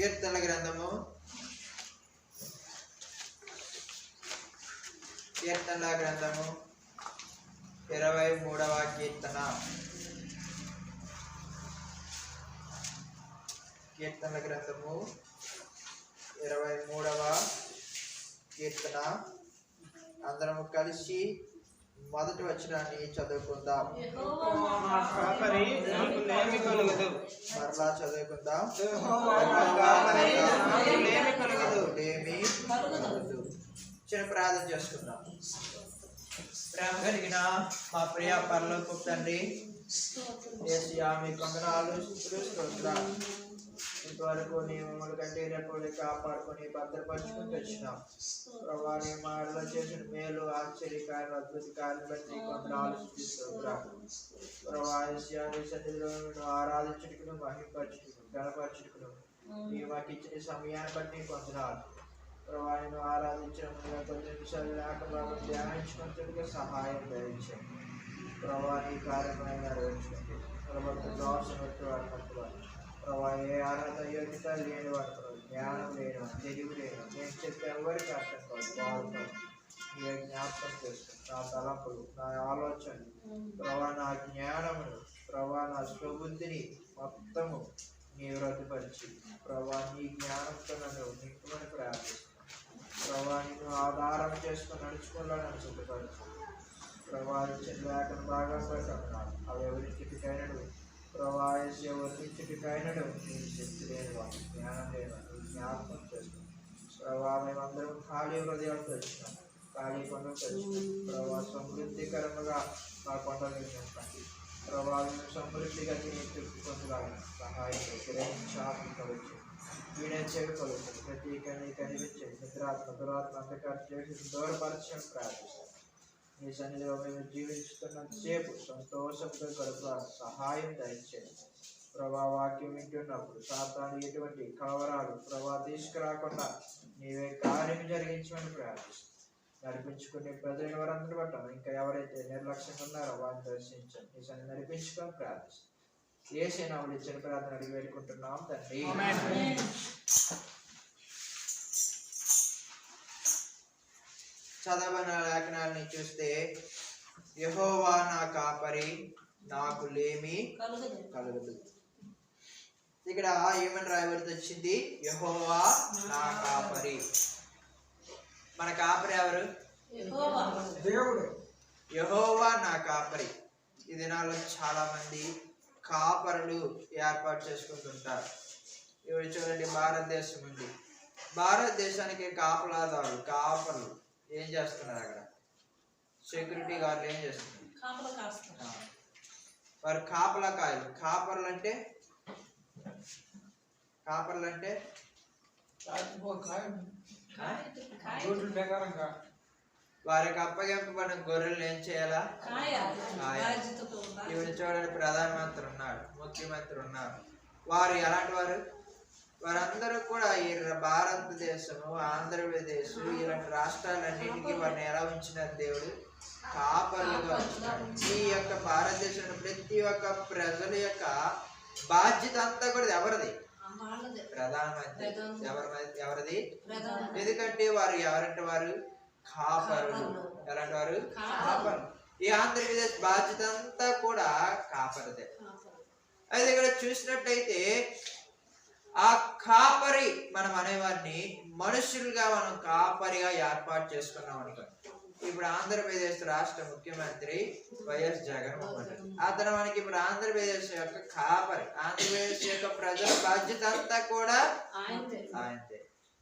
కీర్తనల గ్రంథము 23వ కీర్తన. కీర్తనల గ్రంథము 23వ కీర్తన. అందరము కలిసి మొదటి వచనాన్ని చదువుకుందాం. మరలా చదువుకుందాం. చిన్న ప్రార్థన చేసుకుందాం. ప్రేమ కలిగిన మా ప్రియ పరలోకపు తండ్రి, యేసయ్యా మీ వందనాలు, స్తోత్రాలు. ఇంతవరకు నీ మమ్మల్ని కంటే రేపు కాపాడుకొని భద్రపరుచుకుని వచ్చినాం. ప్రభా నీ మాటలో చేసిన మేలు, ఆశ్చర్యకార్యాలు, అద్భుత కార్యాలు బట్టి వందనాలు, స్తోత్రాలు. ప్రభా యేసయ్యా నీ సన్నిధిలో ఆరాధించుటకును, మహిమపరచుటకును, గణపరచుటకును నీ మాకు ఇచ్చిన సమయాన్ని బట్టి వందనాలు. ప్రభా నేను ఆరాధించిన కొన్ని నిమిషాలు లేకుండా ధ్యానించుకున్నట్టుగా సహాయం దయచేయండి. ప్రభా నీ కార్యక్రమం నెరవేర్చుకోండి. ప్రభా ఏ అర్హత యోగ్యత లేని వాడు, జ్ఞానం లేనివాడు, తెలివి లేనివాడు, నేను చెప్పే ఎవరికి అర్థం కాదు, బాగుంటాను. నీ జ్ఞాపకం చేసుకుని నా తలంపులు, నా ఆలోచనలు, ప్రభా నా జ్ఞానమును, ప్రభా నా స్వబుద్ధిని మొత్తము నీ రద్దుపరిచి ప్రభా నీ జ్ఞానంతో నన్ను నింపుకొని ప్రార్థిస్తున్నాను. ప్రభా నిన్ను ఆధారం చేసుకుని నడుచుకోవాలని సిద్ధపరచు. ప్రభా ఇచ్చిన లేఖను బాగా పడుతున్నాను. అవి ఎవరింటికైనడు ప్రభా ఎవరింటికైనడు నీ శక్తి లేనివాడు, జ్ఞానం లేనివాడు, జ్ఞాపకం చేసుకున్నాం. ప్రభా మేమందరం ఖాళీ హృదయాలు తెచ్చున్నాం, ఖాళీ కొండలు తెచ్చున్నాం. ప్రభా సమృద్ధికరంగా మా కొండలు నింపండి. ప్రభా సమృద్ధిగా తిని పొందులాగా సహాయం గ్రహించాపించవచ్చు. వీడే చెవి కొలుస్తుంది ప్రతి కనిపించేది నిద్రాత్మ దురాత్మ అంతకారు చేసి దూరపరచడం ప్రార్థిస్తాం. నీ సన్నిధిలో మేము జీవిస్తున్నంతసేపు సంతోషంతో గడుపులా సహాయం దయచేయండి. ప్రభా వాక్యం వింటున్నప్పుడు సాతాను ఎటువంటి కలవరాలు ప్రభా తీసుకురాకుండా నీవే కార్యం జరిగించమని ప్రార్థిస్తాం. నడిపించుకునే ప్రజలు ఎవరందరూ పట్టాం, ఇంకా ఎవరైతే నిర్లక్ష్యంగా ఉన్నారో వారిని దర్శించండి. నీ సన్ని నడిపించుకొని ప్రార్థిస్తాం. యేసు నామములో ఇచ్చిన ప్రార్థన అడిగి వేడుకుంటున్నాం తండ్రి. చదవన లేఖనాన్ని చూస్తే యెహోవా నా కాపరి, నాకు లేమి కలుగదు. ఇక్కడ ఏమని రాయబడి వచ్చింది? యెహోవా నా కాపరి. మన కాపరి ఎవరు? దేవుడు. యెహోవా నా కాపరి. ఈ దినాల్లో చాలా మంది కాపరులు ఏర్పాటు చేసుకుంటుంటారు. ఇప్పుడు చూడండి, భారతదేశం ఉంది. భారతదేశానికి కాపలాదారులు, కాపర్లు ఏం చేస్తున్నారు? అక్కడ సెక్యూరిటీ గార్డులు ఏం చేస్తున్నారు? వారు కాపలా కాయలు. కాపర్లు అంటే వారికి అప్పగింపబడిన గొర్రెలు ఏం చేయాలా? ఇవి చూడండి, ప్రధానమంత్రి ఉన్నాడు, ముఖ్యమంత్రి ఉన్నారు. వారు ఎలాంటి వారు? వారందరూ కూడా ఈ భారతదేశము, ఆంధ్రప్రదేశ్ ఇలాంటి రాష్ట్రాలన్నింటికి వారిని ఎలా ఉంచినారు? దేవుడు కాపరులుగా ఉంచినాడు. ఈ యొక్క భారతదేశంలో ప్రతి ఒక్క ప్రజల యొక్క బాధ్యత అంతా కూడా ఎవరిది? ప్రధానమంత్రి. ఎవరిది? ఎందుకంటే వారు ఎవరంటే వారు కాపరులు. ఎలాంటి వారు? కాపరులు. ఈ ఆంధ్రప్రదేశ్ బాధ్యత అంతా కూడా కాపరిదే. అయితే ఇక్కడ చూసినట్టయితే ఆ కాపరి మనం అనేవారిని మనుషులుగా మనం కాపరిగా ఏర్పాటు చేసుకున్నాం అనుకో. ఇప్పుడు ఆంధ్రప్రదేశ్ రాష్ట్ర ముఖ్యమంత్రి వైఎస్ జగన్మోహన్ రెడ్డి. అతను మనకి ఇప్పుడు ఆంధ్రప్రదేశ్ యొక్క కాపరి. ఆంధ్రప్రదేశ్ యొక్క ప్రజల బాధ్యత అంతా కూడా ఆయనదే.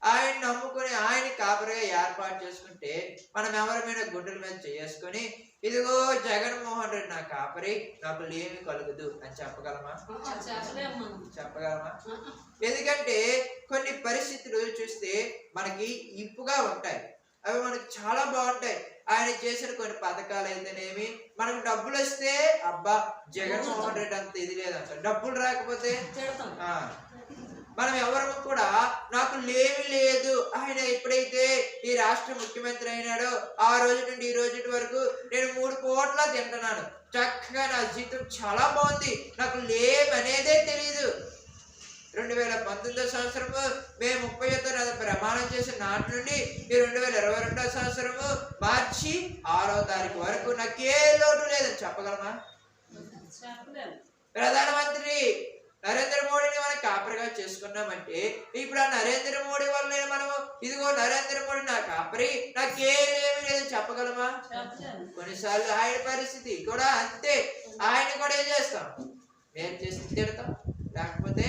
ఆయన నమ్ముకుని ఆయన కాపరిగా ఏర్పాటు చేసుకుంటే మనం ఎవరి మీద గుండెల మీద చేసుకుని ఇదిగో జగన్మోహన్ రెడ్డి నా కాపరి, నాకు లేమి కలుగుదు అని చెప్పగలమా? ఎందుకంటే కొన్ని పరిస్థితులు చూస్తే మనకి ఇంపుగా ఉంటాయి, అవి మనకి చాలా బాగుంటాయి. ఆయన చేసిన కొన్ని పథకాలు అయితేనేమి, మనకు డబ్బులు వస్తే అబ్బా జగన్మోహన్ రెడ్డి అంత ఇది లేదంట. డబ్బులు రాకపోతే మనం ఎవరు కూడా నాకు లేమి లేదు. ఆయన ఎప్పుడైతే ఈ రాష్ట్ర ముఖ్యమంత్రి అయినాడో ఆ రోజు నుండి ఈ రోజు వరకు నేను 3 పూట్ల తింటున్నాను, చక్కగా నా జీవితం చాలా బాగుంది, నాకు లేమి అనేదే తెలీదు. 2019 సంవత్సరము మే 31వ ప్రమాణం చేసిన నాటి నుండి ఈ 2022 సంవత్సరము మార్చి 6వ తారీఖు వరకు నాకే లోటు లేదని చెప్పగలమా? ప్రధానమంత్రి నరేంద్ర మోడీని మనం కాపరిగా చేసుకున్నామంటే ఇప్పుడు ఆ నరేంద్ర మోడీ వల్ల మనము ఇదిగో నరేంద్ర మోడీ నా కాపరి, నాకేమీ లేదని చెప్పగలమా? కొన్నిసార్లు ఆయన పరిస్థితి కూడా అంతే. ఆయన కూడా ఏం చేస్తాం? మేము చేసి తిడతాం, లేకపోతే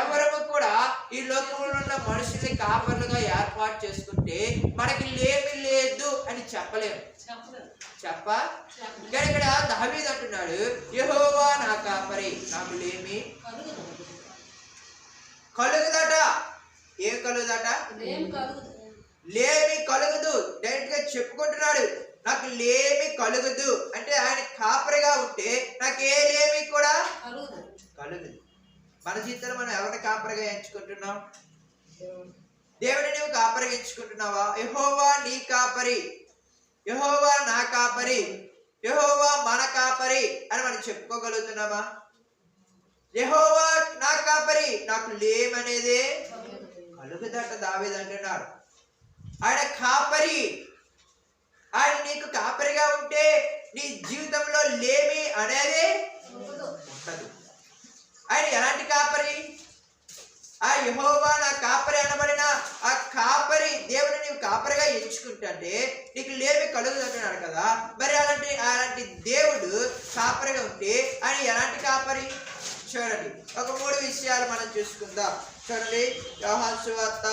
ఎవరము కూడా ఈ లోకంలో ఉన్న మనుషుల్ని కాపర్లుగా ఏర్పాటు చేసుకుంటే మనకి లేమి లేదు అని చెప్పలేము. ఇక్కడ దావీదు అంటున్నాడు, యెహోవా నా కాపరి, నాకు లేమి కలుగుదట. ఏం కలుగుదట? లేమి కలుగుదు. డైరెక్ట్ గా చెప్పుకుంటున్నాడు, నాకు లేమి కలుగుదు అంటే ఆయన కాపరిగా ఉంటే నాకే లేమి కూడా కలుగుదు. మన జీవితంలో మనం ఎవరిని కాపరిగా ఎంచుకుంటున్నాం? దేవుడిని నువ్వు కాపరిగా ఎంచుకుంటున్నావా? యెహోవా నీ కాపరి, యెహోవా నా కాపరి, యెహోవా మన కాపరి అని మనం చెప్పుకోగలుగుతున్నామా? యెహోవా నా కాపరి, నాకు లేమనేదే కలుగుదట. దావీదు అంటున్నాడు ఆయన కాపరి. ఆయన నీకు కాపరిగా ఉంటే నీ జీవితంలో లేమి అనేది ఉండదు. ఆయన ఎలాంటి కాపరి? ఆ యెహోవా నా కాపరి అనబడిన ఆ కాపరి దేవుని నీవు కాపరిగా ఎంచుకుంటే నీకు లేమి కలుగుదు అంటున్నాడు కదా. మరి అలాంటి దేవుడు కాపరిగా ఉంటే ఆయన ఎలాంటి కాపరి? చూడండి, ఒక 3 విషయాలు మనం చూసుకుందాం. చూడండి, యోహాను సువార్త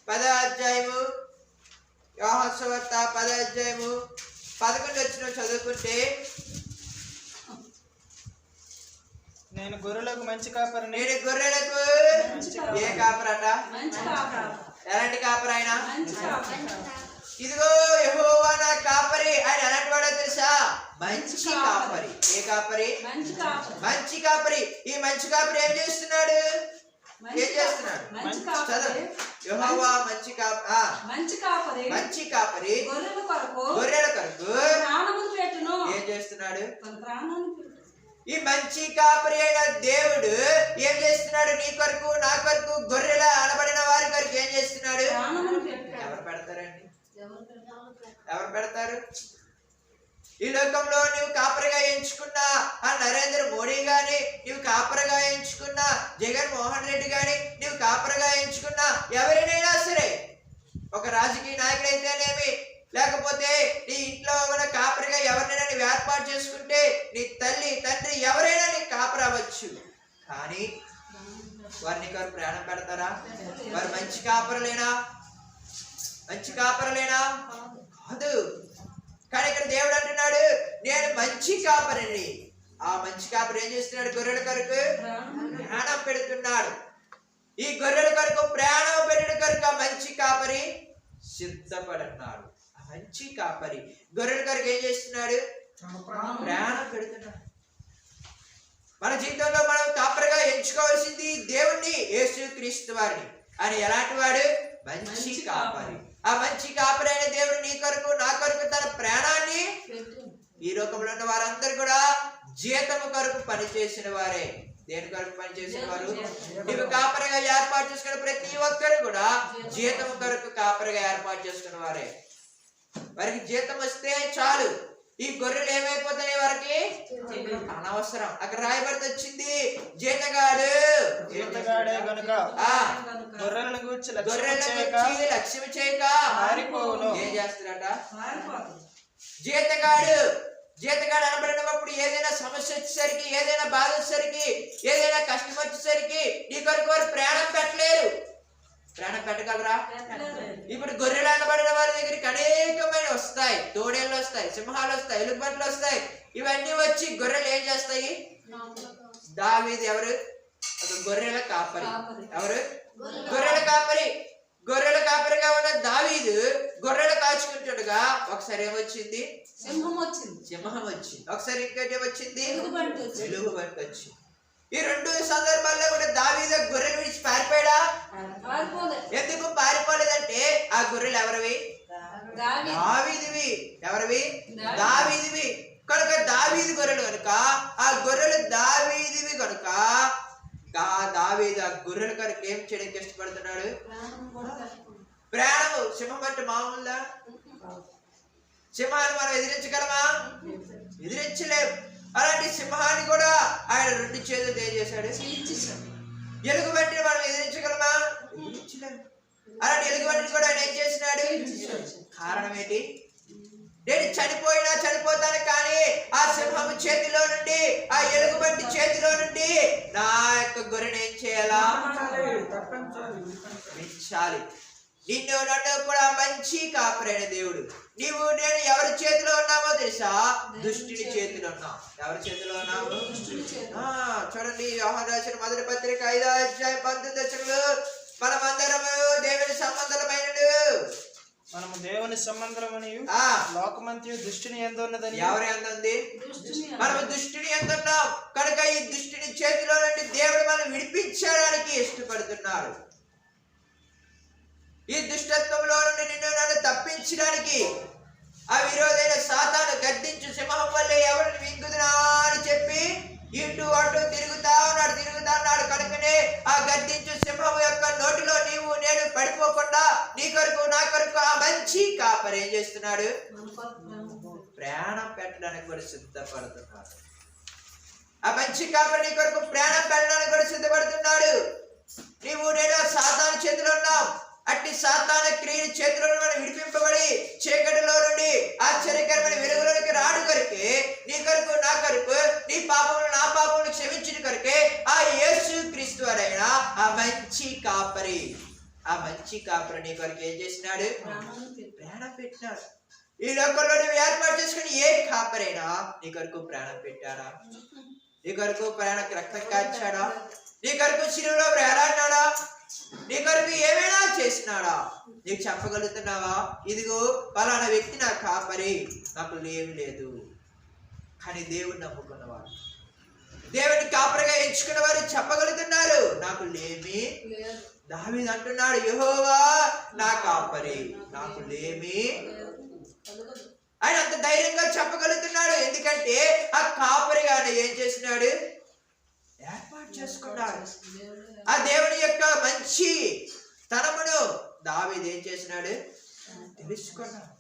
10వ అధ్యాయము, యోహాను సువార్త 10వ అధ్యాయము 11 వచ్చిన చదువుకుంటే, నేను గొర్రెలకు మంచి కాపరిని. నేను గొర్రెలకు ఏ కాపరట? ఎలాంటి కాపరి ఆయన? ఇదిగో యెహోవా నా కాపరి. ఆయన ఎలాంటి వాడో తెలుసా? మంచి కాపరి. ఏ కాపరి? మంచి కాపరి. ఈ మంచి కాపరి ఏం చేస్తున్నాడు? ఏం చేస్తున్నాడు? చదువు. యెహోవా మంచి కాపరి, మంచి కాపరి గొర్రెల కొరకు ఏం చేస్తున్నాడు? ఈ మంచి కాపరి అయిన దేవుడు ఏం చేస్తున్నాడు? నీ కొరకు, నా కొరకు, గొర్రెల అనబడిన వారి కొరకు ఏం చేస్తున్నాడు? ఎవరు పెడతారండి? ఎవరు పెడతారు? ఈ లోకంలో నువ్వు కాపరిగా ఎంచుకున్న ఆ నరేంద్ర మోడీ గాని, నువ్వు కాపరిగా ఎంచుకున్న జగన్మోహన్ రెడ్డి గాని, నువ్వు కాపరిగా ఎంచుకున్న ఎవరినైనా సరే, ఒక రాజకీయ నాయకుడైతేనేమి, లేకపోతే నీ ఇంట్లో ఉన్న కాపరిగా ఎవరినైనా నువ్వు ఏర్పాటు చేసుకుంటే నీ తల్లి తండ్రి ఎవరైనా నీకు కాపరి అవ్వచ్చు. కానీ వారిని వారు ప్రాణం పెడతారా? వారు మంచి కాపరులేనా? మంచి కాపరులేనా? కాదు. కానీ ఇక్కడ దేవుడు అంటున్నాడు, నేను మంచి కాపరిని. ఆ మంచి కాపరి ఏం చేస్తున్నాడు? గొర్రెల కొరకు ప్రాణం పెడుతున్నాడు. ఈ గొర్రెల కొరకు ప్రాణం పెట్టడం కొరకు ఆ మంచి కాపరి సిద్ధపడుతున్నాడు. ఆ మంచి కాపరి గొర్రెల కొరకు ఏం చేస్తున్నాడు? ప్రాణం పెడుతున్నాడు. మన జీవితంలో మనం కాపరిగా ఎంచుకోవాల్సింది దేవుణ్ణి, యేసుక్రీస్తు వారిని. ఆయన ఎలాంటి వాడు? మంచి కాపరి. ఆ మంచి కాపరి అయిన దేవుడు నీ కొరకు, నా కొరకు తన ప్రాణాన్ని, ఈ లోకంలో ఉన్న వారందరూ కూడా జీతము కొరకు పనిచేసిన వారే. దేని కొరకు పనిచేసిన వారు? నీవు కాపరిగా ఏర్పాటు చేసుకున్న ప్రతి ఒక్కరు కూడా జీతము కొరకు కాపరిగా ఏర్పాటు చేసుకున్న వారే. వారికి జీతం వస్తే చాలు. ఈ గొర్రెలు ఏమైపోతాయి? వారికి అనవసరం. అక్కడ రాయబడి వచ్చింది, జీతగాడే గనుక గొర్రెలను గూర్చి లక్ష్యం చేయక ఏం చేస్తారట? జీతగాడు అనబడినప్పుడు ఏదైనా సమస్య వచ్చేసరికి, ఏదైనా బాధ వచ్చేసరికి, ఏదైనా కష్టం వచ్చేసరికి నీ కొరకు వారు ప్రాణం పెట్టలేరు. ప్రాణం పెట్టగలరా? ఇప్పుడు గొర్రెలు అనబడిన వారి దగ్గరికి అనేకమైన వస్తాయి. తోడేళ్ళు వస్తాయి, సింహాలు వస్తాయి, ఎలుగుబంట్లు వస్తాయి. ఇవన్నీ వచ్చి గొర్రెలు ఏం చేస్తాయి? దావీదు ఎవరు? ఒక గొర్రెల కాపరి. ఎవరు? గొర్రెల కాపరి. గొర్రెల కాపరిగా ఉన్న దావీదు గొర్రెలు కాచుకుంటుండగా ఒకసారి ఏమొచ్చింది? సింహం వచ్చింది. ఒకసారి ఇంకేంటి వచ్చింది? ఎలుగుబంటి వచ్చింది. ఈ 2 సందర్భాల్లో కూడా దావీదు గొర్రెలు విడిచి పారిపోయాడా? ఎందుకు పారిపోలేదంటే ఆ గొర్రెలు ఎవరివి? దావీదువి. ఎవరివి? దావీదువి. కనుక దావీదు గొర్రెలు కనుక ఆ గొర్రెలు దావీదివి కనుక దావీదు ఆ గొర్రెల కనుక ఏం చేయడానికి ఇష్టపడుతున్నాడు? ప్రాణం. సింహం అంటే మామూలుదా? సింహాన్ని మనం ఎదిరించగలమా? ఎదిరించలేం. అలాంటి సింహాన్ని కూడా ఆయన 2 చేతులు ఏం చేశాడు? ఎలుగుబంటిని మనం ఎదిరించగలమా? ఎదిరించలేం. అలాంటి ఎలుగుబంటిని కూడా ఆయన ఏం చేసినాడు? కారణం ఏంటి? నేను చనిపోతాను కానీ ఆ సింహం చేతిలో నుండి, ఆ ఎలుగుబంటి చేతిలో నుండి నా యొక్క గొర్రెని ఏం చేయాలా? తప్పించాలి. నిన్ను నన్ను కూడా మంచి కాపరైన దేవుడు. నీవు నేను ఎవరి చేతిలో ఉన్నామో తెలుసా? దుష్టుని చేతిలో ఉన్నాం. ఎవరి చేతిలో ఉన్నాము? చూడండి, యోహాను రాసిన మొదటి పత్రిక 5వ అధ్యాయం 19వ వచనంలో మనమందరము దేవుని సంబంధులమైనడు. మనము దేవుని సంబంధమని లోకమంతయు దుష్టుని యందు ఉన్నదని. ఎవరి యందు ఉంది? మనము దుష్టుని యందు ఉన్నాం కనుక ఈ దుష్టుని చేతిలో నుండి దేవుడు మనం విడిపించడానికి ఇష్టపడుతున్నాడు. ఈ దుష్టత్వంలో నుండి నిన్ను నన్ను తప్పించడానికి ఆ విరోధైన సాతాను గద్దించు సింహం వల్లే ఎవరిని మింగుదునా అని చెప్పి ఇటు అటు తిరుగుతా ఉన్నాడు కనుకనే ఆ గద్దించు సింహం యొక్క నోటిలో నీవు నేను పడిపోకుండా నీ కొరకు నా కొరకు ఆ మంచి కాపరి ఏం చేస్తున్నాడు? ప్రాణం పెట్టడానికి కూడా సిద్ధపడుతున్నాడు. ఆ మంచి కాపరి నీ కొరకు ప్రాణం పెట్టడానికి కూడా సిద్ధపడుతున్నాడు. నీవు నేను సాతాను చేతిలో ఉన్నాం. అట్టి సాతాన క్రియల చేతిలో మనం విడిపింపబడి చీకటిలో నుండి ఆశ్చర్యకరమైన వెలుగులోనికి రాడు కొరకే, నీ కొరకు నా కొరకు, నీ పాపములు నా పాపములు క్షమించిన కొరకే ఆ యేసు క్రీస్తు వారైన ఆ మంచి కాపరి నీ కొరకు ఏం చేసినాడు? ప్రాణం పెట్టినాడు. ఈ లోకంలో నువ్వు ఏర్పాటు చేసుకుని ఏ కాపరైనా నీ కొరకు ప్రాణం పెట్టాడా? నీ కొరకు ప్రాణానికి రక్తం కాచాడా? నీ కొరకు శిలువలో వేలాడినాడా? నీ కొరకు ఏమైనా చేసినాడా? నీకు చెప్పగలుగుతున్నావా? ఇదిగో పలానా వ్యక్తి నా కాపరి, నాకు లేమి లేదు. కానీ దేవుని నమ్ముకున్నవారు, దేవుని కాపరిగా ఎంచుకున్న వారు చెప్పగలుగుతున్నారు, నాకు లేమి. దావీదు అంటున్నాడు, యెహోవా నా కాపరి, నాకు లేమి. ఆయన అంత ధైర్యంగా చెప్పగలుగుతున్నాడు. ఎందుకంటే ఆ కాపరిగా ఆయన ఏం చేసినాడు? ఏర్పాటు చేసుకున్నాడు. ఆ దేవుని యొక్క మంచి తనమును దావీదు ఏం చేసినాడు? తెలుసుకున్నాడు.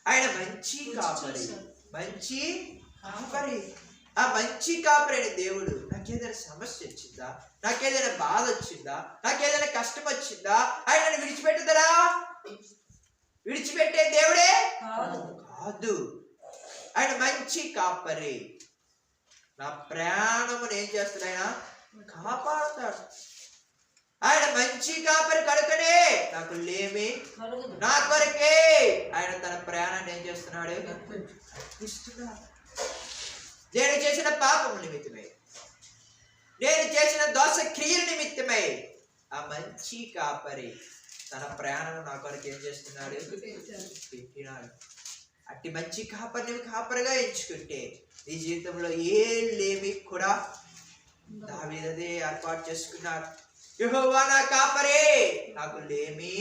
ఆయన మంచి కాపరి. ఆ మంచి కాపరి అయిన దేవుడు నాకేదైనా సమస్య వచ్చిందా, నాకేదైనా బాధ వచ్చిందా, నాకేదైనా కష్టం వచ్చిందా, ఆయన నన్ను విడిచిపెట్టుదరా? విడిచిపెట్టే దేవుడే కాదు. ఆయన మంచి కాపరి. నా ప్రాణమును ఏం చేస్తాడు? ఆయన కాపాడుతాడు. ఆయన మంచి కాపరి కనుకనే నాకు లేమి. నా కొరకే ఆయన తన ప్రాణాన్ని ఏం చేస్తున్నాడు? ఇస్తున్నాడు. నేను చేసిన పాపం నిమిత్తమై, నేను చేసిన దోష క్రియల నిమిత్తమై ఆ మంచి కాపరి తన ప్రాణం నా కొరకు ఏం చేస్తున్నాడు? పెట్టినాడు. అట్టి మంచి కాపరిని కాపరిగా ఎంచుకుంటే నీ జీవితంలో ఏ లేమి కూడా దావీదే ఏర్పాటు చేసుకున్నాడు. యెహోవా నా కాపరే, నాకు లేమి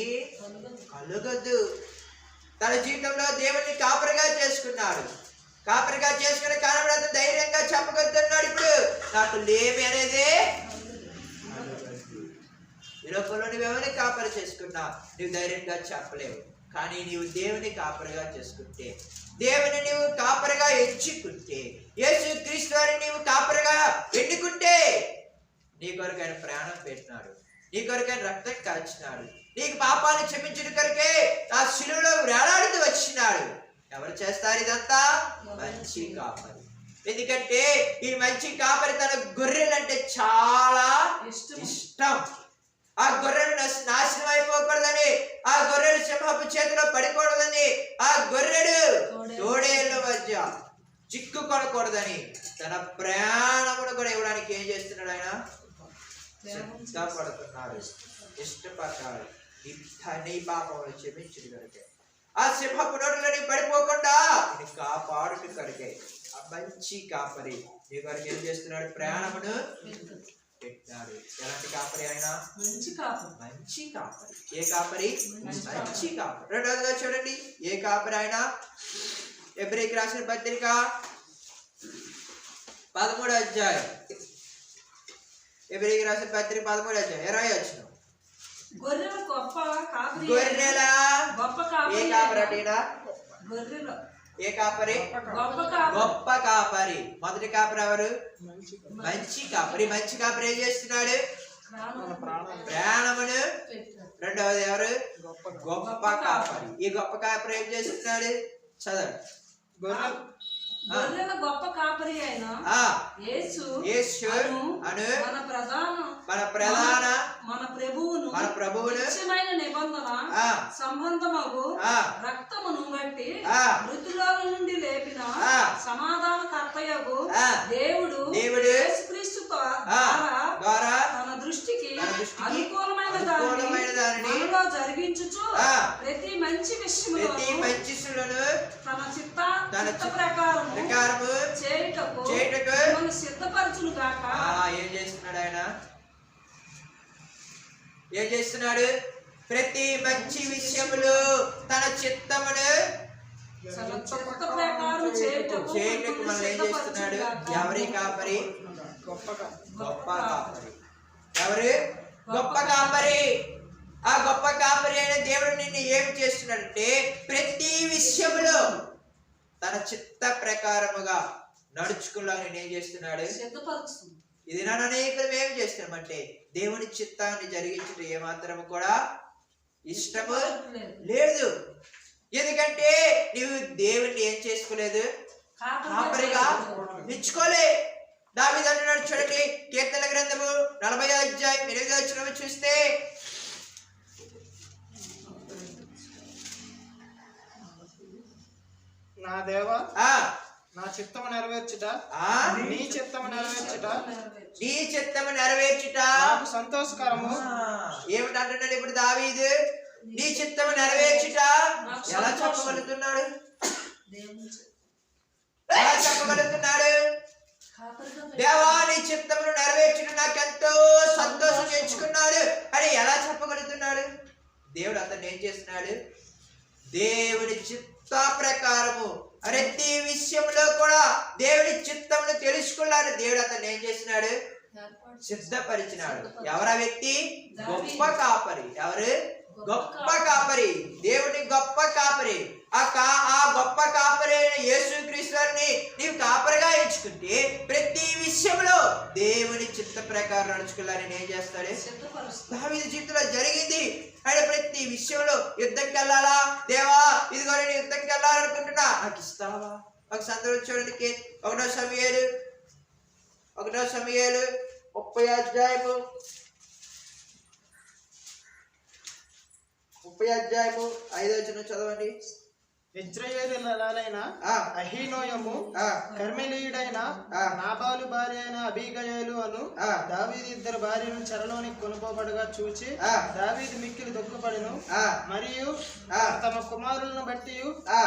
కలుగదు. తన జీవితంలో దేవుడిని కాపరిగా చేసుకున్నాడు. కాపరిగా చేసుకుని కనబడదు ధైర్యంగా చెప్పగలుగుతున్నాడు. ఇప్పుడు నాకు లేమి అనేదే ఈ లోకంలో నువ్వెవరిని కాపరి చేసుకున్నా నువ్వు ధైర్యంగా చెప్పలేవు. కానీ నీవు దేవుని కాపరిగా చేసుకుంటే, దేవుని నీవు కాపరిగా ఎంచుకుంటే, యేసు క్రీస్తు వారిని నీవు కాపరిగా ఎన్నుకుంటే నీ కొరకు ఆయన ప్రాణం పెట్టినాడు, నీ కొరకు ఆయన రక్తం కాల్చినాడు, నీకు పాపాన్ని క్షమించిన కొరకే ఆ శిలువలో వేలాడుతూ వచ్చినాడు. ఎవరు చేస్తారు ఇదంతా? మంచి కాపరి. ఎందుకంటే ఈ మంచి కాపరి తన గొర్రెలంటే చాలా ఇష్టం. ఆ గొర్రెలు నాశనం అయిపోకూడదని, ఆ గొర్రెలు సింహపు చేతిలో పడికూడదని, ఆ గొర్రెలు తోడేళ్ల మధ్య చిక్కుకొనకూడదని తన ప్రాణమును కూడా ఇవ్వడానికి ఏం చేస్తున్నాడు? ఆయన ఇష్టపడుతున్నాడు, ఇష్టపడ్డాడు. నీ పాపములు క్షమించుడు కొరకే, ఆ సింహపు నోటిలో పడిపోకుండా కాపాడుట కొరకే ఆ మంచి కాపరి నీ కొరకు ఏం చేస్తున్నాడు? ప్రాణమును పెట్టాడు. ఎలాంటి కాపరి? ఆయన మంచి కాపరి. ఏ కాపరి? మంచి కాపరి. రెండవదిగా చూడండి, ఏ కాపరి ఆయన? హెబ్రీయులకు రాసిన పత్రిక 13వ అధ్యాయం ఎబ్రీయులకు రాసిన పత్రిక 13వ అధ్యాయం 20 వచనం. గొర్రెల గొప్ప కాపరి గొర్రెల గొప్ప కాపరి ఏ కాపరటినా గొర్రెల ఏ కాపరి గొప్ప కాపరి గొప్ప కాపరి. మొదటి కాపరి ఎవరు? మంచి కాపరి. మంచి కాపరి ఏం చేస్తున్నాడు? ప్రాణమును. రెండవది ఎవరు? గొప్ప కాపరి. ఈ గొప్ప కాపరి ఏం చేస్తున్నాడు? చదవండి. గొర్రెల గొప్ప కాపరి అయిన యేసు అను మన ప్రధాన మన ప్రభువును నిత్యమైన నిబంధన సంబంధమగు రక్తమును బట్టి మృతుల నుండి లేపిన సమాధాన కర్తయగు దేవుడు యేసుక్రీస్తు ద్వారా తన దృష్టికి అనుకూలమైన దానిని మనలో జరిగించుచు ప్రతి మంచి విషయములను తన చిత్త ప్రకారం చేయుటకు మిమ్మల్ని సిద్ధపరచును గాక. ఏం చేస్తున్నాడు ఆయన? ఏం చేస్తున్నాడు? ప్రతి మంచి విషయములు తన చిత్తమును ప్రకారం చేయుటకు మనం ఏం చేస్తున్నాడు? ఎవరి కాపరి? గొప్ప కాపరి. ఎవరు? గొప్ప కాపరి. ఆ గొప్ప కాపరి అయిన దేవుడు నిన్ను ఏం చేస్తున్నాడంటే ప్రతి విషయములో తన చిత్త ప్రకారముగా నడుచుకున్నా నేను ఏం చేస్తున్నాడు? ఇది నన్ను అనేకం ఏం చేస్తున్నామంటే దేవుని చిత్తాన్ని జరిగించడం ఏమాత్రం కూడా ఇష్టము లేదు. ఎందుకంటే నీవు దేవుణ్ణి ఏం చేసుకోలేదు? కాపరిగా ఇచ్చుకోలే. దావీదు అంటున్నాడు చూడండి, కీర్తనల గ్రంథము 40వ అధ్యాయం 8వ వచనం చూస్తే, నా దేవా నా చిత్తము నెరవేర్చుట నీ చిత్తము నెరవేర్చుట నాకు సంతోషకరము. ఏమిటంటున్నాడు ఇప్పుడు దావీదు? నీ చిత్తము నెరవేర్చుట. ఎలా చెప్పగలుగుతున్నాడు? ఎలా చెప్పగలుగుతున్నాడు? దేవా నీ చిత్తమును నెరవేర్చుట నాకెంతో సంతోషం తెచ్చుకున్నాడు అని ఎలా చెప్పగలుగుతున్నాడు? దేవుడు అతను ఏం చేస్తున్నాడు? దేవుని చిత్త ప్రకారము ప్రతి విషయంలో కూడా దేవుడి చిత్తమును తెలుసుకున్నాడు. దేవుడు అతను ఏం చేసినాడు? సిద్ధపరిచినాడు. ఎవరా వ్యక్తి? గొప్ప కాపరి. ఎవరు? గొప్ప కాపరి. దేవుని గొప్ప కాపరి. ఆ గొప్ప కాపరి అయిన యేసుక్రీస్తు వారిని నీవు కాపరిగా ఎంచుకుంటే ప్రతి విషయంలో దేవుని చిత్త ప్రకారం నడుచుకోవాలని ఏం చేస్తాడు? దావీదు జీవితంలో జరిగింది. ఆయన ప్రతి విషయంలో యుద్ధంకి వెళ్ళాలా? దేవా ఇదిగో నేను యుద్ధంకి వెళ్ళాలనుకుంటున్నా, నాకు ఇస్తావా? ఒక సందర్భం చూడండి, 1వ సమూయేలు 30వ అధ్యాయము 5వ వచనం చదవండి. ఇశ్రాయేలీయులైన అహీనోయము కర్మెలీయుడైన నాబాలు భార్య అయిన అబీగయలు అను దావీదు ఇద్దరు భార్యను చెరలోనికి కొనుకోబడగా చూచి దావీదు మిక్కిలి దుఃఖపడెను. మరియు తమ కుమారులను బట్టి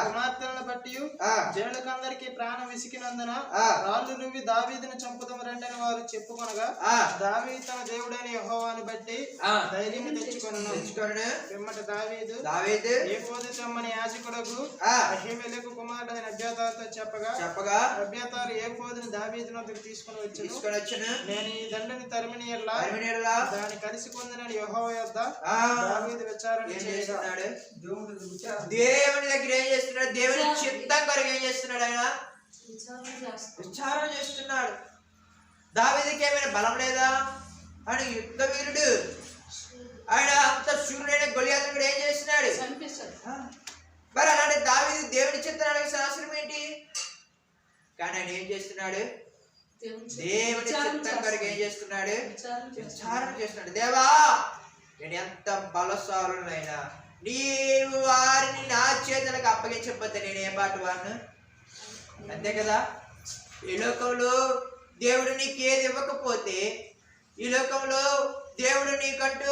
కుమార్తెలను బట్టి జనులకందరికి ప్రాణం విసికినందున రాళ్ళు నువ్వి దావీదును చంపుదాం రండని వారు చెప్పుకొనగా దావీదు తన దేవుడైన యెహోవాను బట్టి ధైర్యం తెచ్చుకొనెను. పిమ్మట దావీదు ఏఫోదు తెమ్మని యాజకుడగు అహీమెలెకు కుమారుడైన అబ్యాతారుతో చెప్పగా అబ్యాతారు ఏఫోదును దావీదు వద్దకు తీసుకొని వచ్చెను. నేను ఈ దండని తరిమిని ఎడల దాన్ని కలిసి పొందినని యెహోవా యొద్ద దావీదు విచారణ చేస్తున్నాడు. దేవుని దగ్గర ఏం చేస్తున్నాడు? దేవుని చిత్తం కొరకు ఏం చేస్తున్నాడు? ఆయన విచారణ చేస్తున్నాడు. దావీదుకి ఏమైనా బలం లేదా? ఆయన యుద్ధ వీరుడు. ఆయన అంత శూరుడైన గొలియాతును కూడా ఏం చేస్తున్నాడు? మరి అలాంటి దావీదు దేవుని చిత్తానికి శాస్త్రం ఏంటి? కానీ ఆయన ఏం చేస్తున్నాడు? దేవుని చిత్తం కొరకు ఏం చేస్తున్నాడు? విచారణ చేస్తున్నాడు. దేవా నేను ఎంత బలశాలునైనా నీవు వారిని నా చేతులకు అప్పగించకపోతే నేను ఏ పాటు వాడిను? అంతే కదా. ఈ లోకంలో దేవుడు నీకు ఏది ఇవ్వకపోతే, ఈ లోకంలో దేవుడు నీకంటూ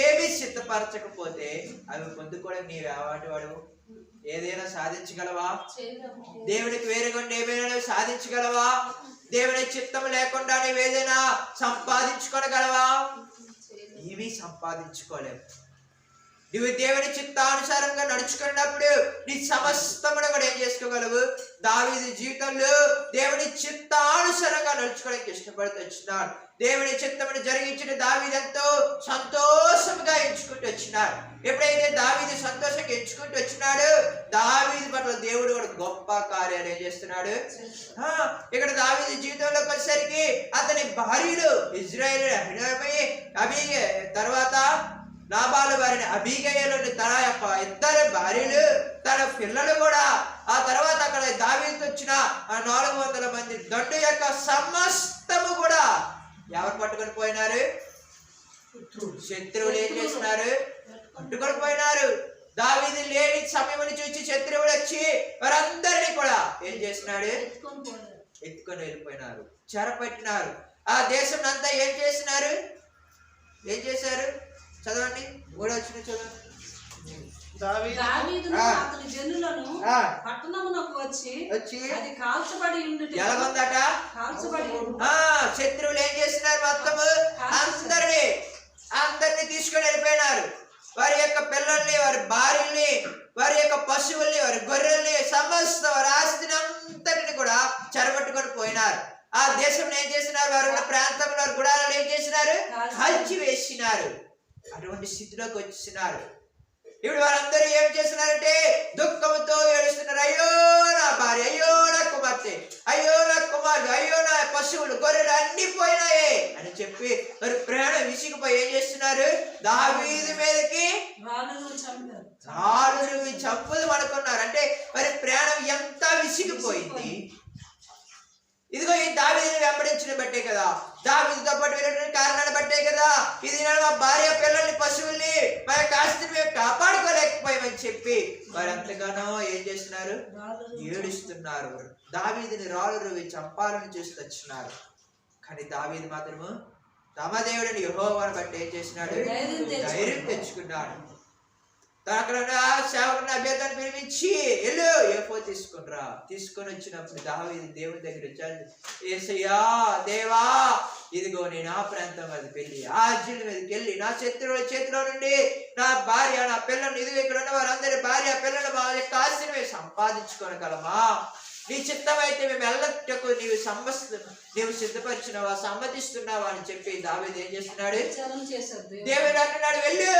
ఏమి సిద్ధపరచకపోతే అవి పొందుకోవడం నీవు ఏవాటి వాడు? ఏదైనా సాధించగలవా? దేవుడికి వేరుగా ఏమైనా సాధించగలవా? దేవుని చిత్తం లేకుండా నీవు ఏదైనా సంపాదించుకోగలవా? ఏమీ సంపాదించుకోలేవు. నువ్వు దేవుని చిత్తానుసారంగా నడుచుకున్నప్పుడు నీ సమస్తమును కూడా ఏం చేసుకోగలవు. దావీదు జీవితంలో దేవుని చిత్తానుసారంగా నడుచుకోవడానికి ఇష్టపడుతూ వచ్చినాడు. దేవుని చిత్తమును జరిగించిన దావీదు ఎంతో సంతోషంగా ఎంచుకుంటూ వచ్చినాడు. ఎప్పుడైతే దావీదు సంతోషంగా ఎంచుకుంటూ వచ్చినాడు, దావీదు పట్ల దేవుడు కూడా గొప్ప కార్యాలు ఏం చేస్తున్నాడు. ఇక్కడ దావీదు జీవితంలోకి వచ్చేసరికి అతని భార్యలు ఇజ్రాయేలు తర్వాత నాబాలు వారిని అబీగయలోని తన యొక్క ఇద్దరు భార్యలు, తన పిల్లలు కూడా, ఆ తర్వాత అక్కడ దావీదు వచ్చిన 400 మంది దండు యొక్క సమస్తము కూడా ఎవరు పట్టుకొని పోయినారు. శత్రువులు ఏం చేస్తున్నారు, పట్టుకొని పోయినారు. దావీదు లేని సమయం చూసి శత్రువులు వచ్చి వారందరినీ కూడా ఏం చేస్తున్నాడు, ఎత్తుకొని వెళ్ళిపోయినారు, చెరపట్టినారు. ఆ దేశం అంతా ఏం చేస్తున్నారు, ఏం చేశారు చదవండి. 3వ వచనం చదవండి. దావీదును అతని జనులను పట్టణమునకు వచ్చి అది కాల్చబడి ఉండుట ఎలాగుందట, కాల్చబడి శత్రువులు ఏం చేస్తున్నారు, మొత్తము అందరినీ తీసుకొని వెళ్ళిపోయినారు. వారి యొక్క పిల్లల్ని, వారి భార్యల్ని, వారి యొక్క పశువుల్ని, వారి గొర్రెల్ని, సమస్త వారి ఆస్తిని అంతటిని కూడా చెరబట్టుకొని పోయినారు. ఆ దేశం ఏం చేసినారు, వారు ఉన్న ప్రాంతంలో గుడాలను ఏం చేసినారు, కాల్చి వేసినారు. అటువంటి స్థితిలోకి వచ్చినారు. ఇప్పుడు వారందరూ ఏం చేస్తున్నారంటే దుఃఖంతో ఏడుస్తున్నారు. అయ్యో నా భార్య, అయ్యో నా కుమార్తె, అయ్యో నా కుమారుడు, అయ్యో నా పశువులు గొర్రెలు అన్ని పోయినాయే అని చెప్పి మరి ప్రాణం విసిగిపోయి ఏం చేస్తున్నారు, దావీదు మీదకి రాళ్ళను చంపుదాం అనుకున్నారు. అంటే మరి ప్రాణం ఎంత విసిగిపోయింది. ఇదిగో ఈ దావీదుని వెంబడించిన బట్టే కదా, దావీదుతో పాటు వెళ్ళిన కారణాన్ని బట్టే కదా ఇది మా భార్య పిల్లల్ని పశువుల్ని మా యొక్క ఆస్తిని మేము కాపాడుకోలేకపోయామని చెప్పి వారు ఎంతగానో ఏం చేస్తున్నారు, ఏడుస్తున్నారు. దావీదుని రాళ్ళు రువి చంపాలని చూసి వచ్చినారు. కానీ దావీదు మాత్రము తమ దేవుడిని యెహోవాను బట్టి ఏం చేసినాడు, ధైర్యం తెచ్చుకున్నాడు. అక్కడ సేవకుని అభ్యర్థాన్ని పిలిపించి వెళ్ళు ఏఫోదు తీసుకునిరా. తీసుకొని వచ్చినప్పుడు దావీదు దేవుని దగ్గర వచ్చాడు. యేసయ్యా దేవా, ఇదిగో నేను ఆ ప్రాంతం మీదకి వెళ్ళి ఆ అర్జునుడి మీదకి వెళ్ళి నా శత్రువుల చేతిలో నుండి నా భార్య నా పిల్లలు, ఇదిగో ఇక్కడ ఉన్న వారందరి భార్య పిల్లలు మా యొక్క ఆస్తిని మేము సంపాదించుకోనగలమా? నీ చిత్తం అయితే మేము వెళ్ళటకు నీవు సిద్ధపరిచినవా, సమ్మతిస్తున్నావా అని చెప్పి దావీదు ఏం చేస్తున్నాడు, దేవుడు అంటున్నాడు వెళ్ళు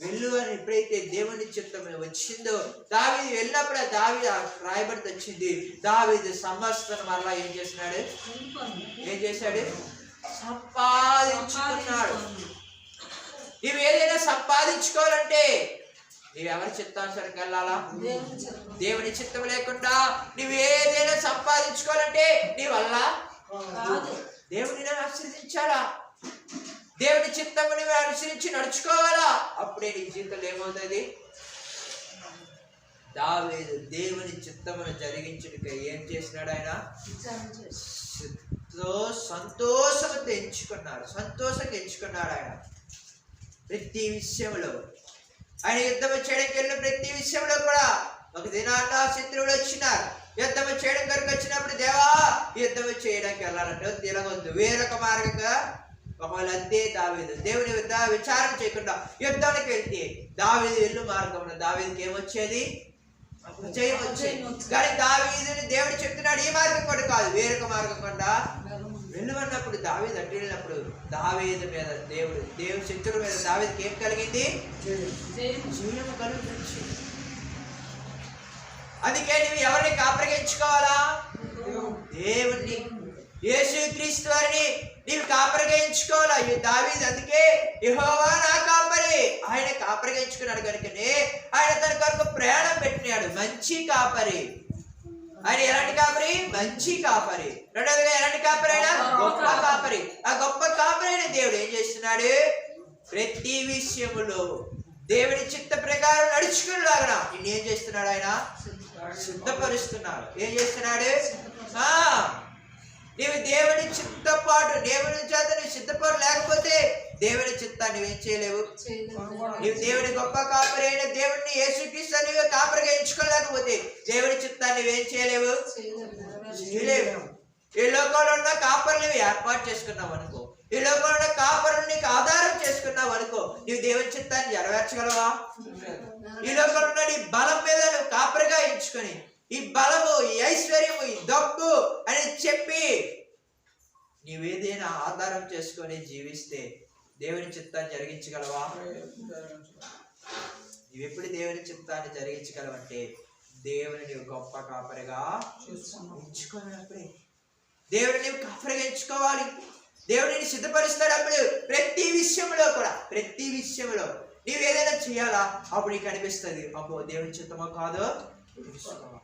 వెళ్ళు అని. ఎప్పుడైతే దేవుని చిత్తం వచ్చిందో దావీదు వెళ్ళినప్పుడు దావీదు రాయబడితే వచ్చింది. దావీదు సమస్తం మరలా ఏం చేస్తున్నాడు, ఏం చేశాడు, సంపాదించుకున్నాడు. నువ్వు ఏదైనా సంపాదించుకోవాలంటే నీవు ఎవరి చిత్తానుసారంగా వెళ్ళాలా, దేవుని చిత్తం లేకుండా నువ్వు ఏదైనా సంపాదించుకోవాలంటే నీ వల్ల దేవుడిని ఆశీర్వదించాలా, దేవుని చిత్తము నువ్వు అనుసరించి నడుచుకోవాలా. అప్పుడే నీ జీవితంలో ఏమవుతుంది. దావీదు దేవుని చిత్తమును జరిగించుటకై ఏం చేసినాడు, ఆయన సంతోషంతో ఎంచుకున్నాడు, సంతోషంగా ఎంచుకున్నాడు. ఆయన ప్రతి విషయంలో ఆయన యుద్ధం చేయడానికి వెళ్ళిన ప్రతి విషయంలో కూడా ఒక దినాన్న శత్రువులు వచ్చినారు. యుద్ధం చేయడం కొరకు వచ్చినప్పుడు దేవా యుద్ధం చేయడానికి వెళ్ళాలంటే తిరగొద్దు, వేరొక మార్గంగా ఒకవేళ అంతే దావీదు దేవుని విచారణ చేయకుండా యుద్ధానికి వెళ్తే దావీదు వెళ్ళు మార్గంలో దావీదుకి ఏమొచ్చేది, చేయవచ్చేది. కానీ దావీదుని దేవుడు చెప్తున్నాడు ఈ మార్గం కూడా కాదు, వేరొక మార్గం కూడా వెళ్ళమన్నప్పుడు దావీదు అడ్డు వెళ్ళినప్పుడు దావీదు మీద దేవుడి శత్రువు మీద దావీదుకి ఏం కలిగింది, జయం కలిగింది. అందుకే నువ్వు ఎవరిని కాపరిగించుకోవాలా, దేవుణ్ణి యేసుక్రీస్తు వారిని నీవు కాపరిగించుకోవాలా. దావీదు అందుకే యెహోవా నా కాపరి, ఆయన కాపరిగించుకున్నాడు కనుకనే ఆయన తన కొరకు ప్రాణం పెట్టినాడు. మంచి కాపరి ఆయన. ఎలాంటి కాపరి, మంచి కాపరి. రెండవదిగా ఎలాంటి కాపరి, అయినా గొప్ప కాపరి. ఆ గొప్ప కాపరి అయిన దేవుడు ఏం చేస్తున్నాడు, ప్రతి విషయములో దేవుని చిత్త ప్రకారం నడుచుకునేలాగా నిన్ను ఏం చేస్తున్నాడు, ఆయన సిద్ధపరుస్తున్నాడు. ఏం చేస్తున్నాడు, నీవు దేవుని చిత్తో పాటు దేవుని చేత నువ్వు సిద్ధపడు లేకపోతే దేవుని చిత్తాన్ని నువ్వేం చేయలేవు. నీవు దేవుని గొప్ప కాపరి అయిన దేవుడిని యేసుక్రీస్తు నువ్వు కాపరిగా ఎంచుకోలేకపోతే దేవుని చిత్తాన్ని నువ్వేం చేయలేవు. ఈ లోకంలో ఉన్న కాపరులు నువ్వు ఏర్పాటు చేసుకున్నావు అనుకో, ఈ లోకంలో ఉన్న కాపరులు నీకు ఆధారం చేసుకున్నావు అనుకో, నీవు దేవుని చిత్తాన్ని నెరవేర్చగలవా? ఈ లోకంలో ఉన్న నీ బలం మీద నువ్వు కాపరిగా ఎంచుకొని ఈ బలము, ఈ ఐశ్వర్యము, ఈ డబ్బు అని చెప్పి నీవేదైనా ఆధారం చేసుకొని జీవిస్తే దేవుని చిత్తాన్ని జరిగించగలవా? నీవెప్పుడు దేవుని చిత్తాన్ని జరిగించగలవంటే దేవుని నీవు గొప్ప కాపరిగా ఎంచుకోవాలప్పుడే. దేవుని నీవు కాపరిగా ఎంచుకోవాలి. దేవుడిని సిద్ధపరుస్తాడు. అప్పుడు ప్రతి విషయంలో కూడా, ప్రతి విషయంలో నీవు ఏదైనా చేయాలా అప్పుడు నీకు అనిపిస్తుంది, అబ్బో దేవుని చిత్తమా కాదో తెలుసుకోవాలి.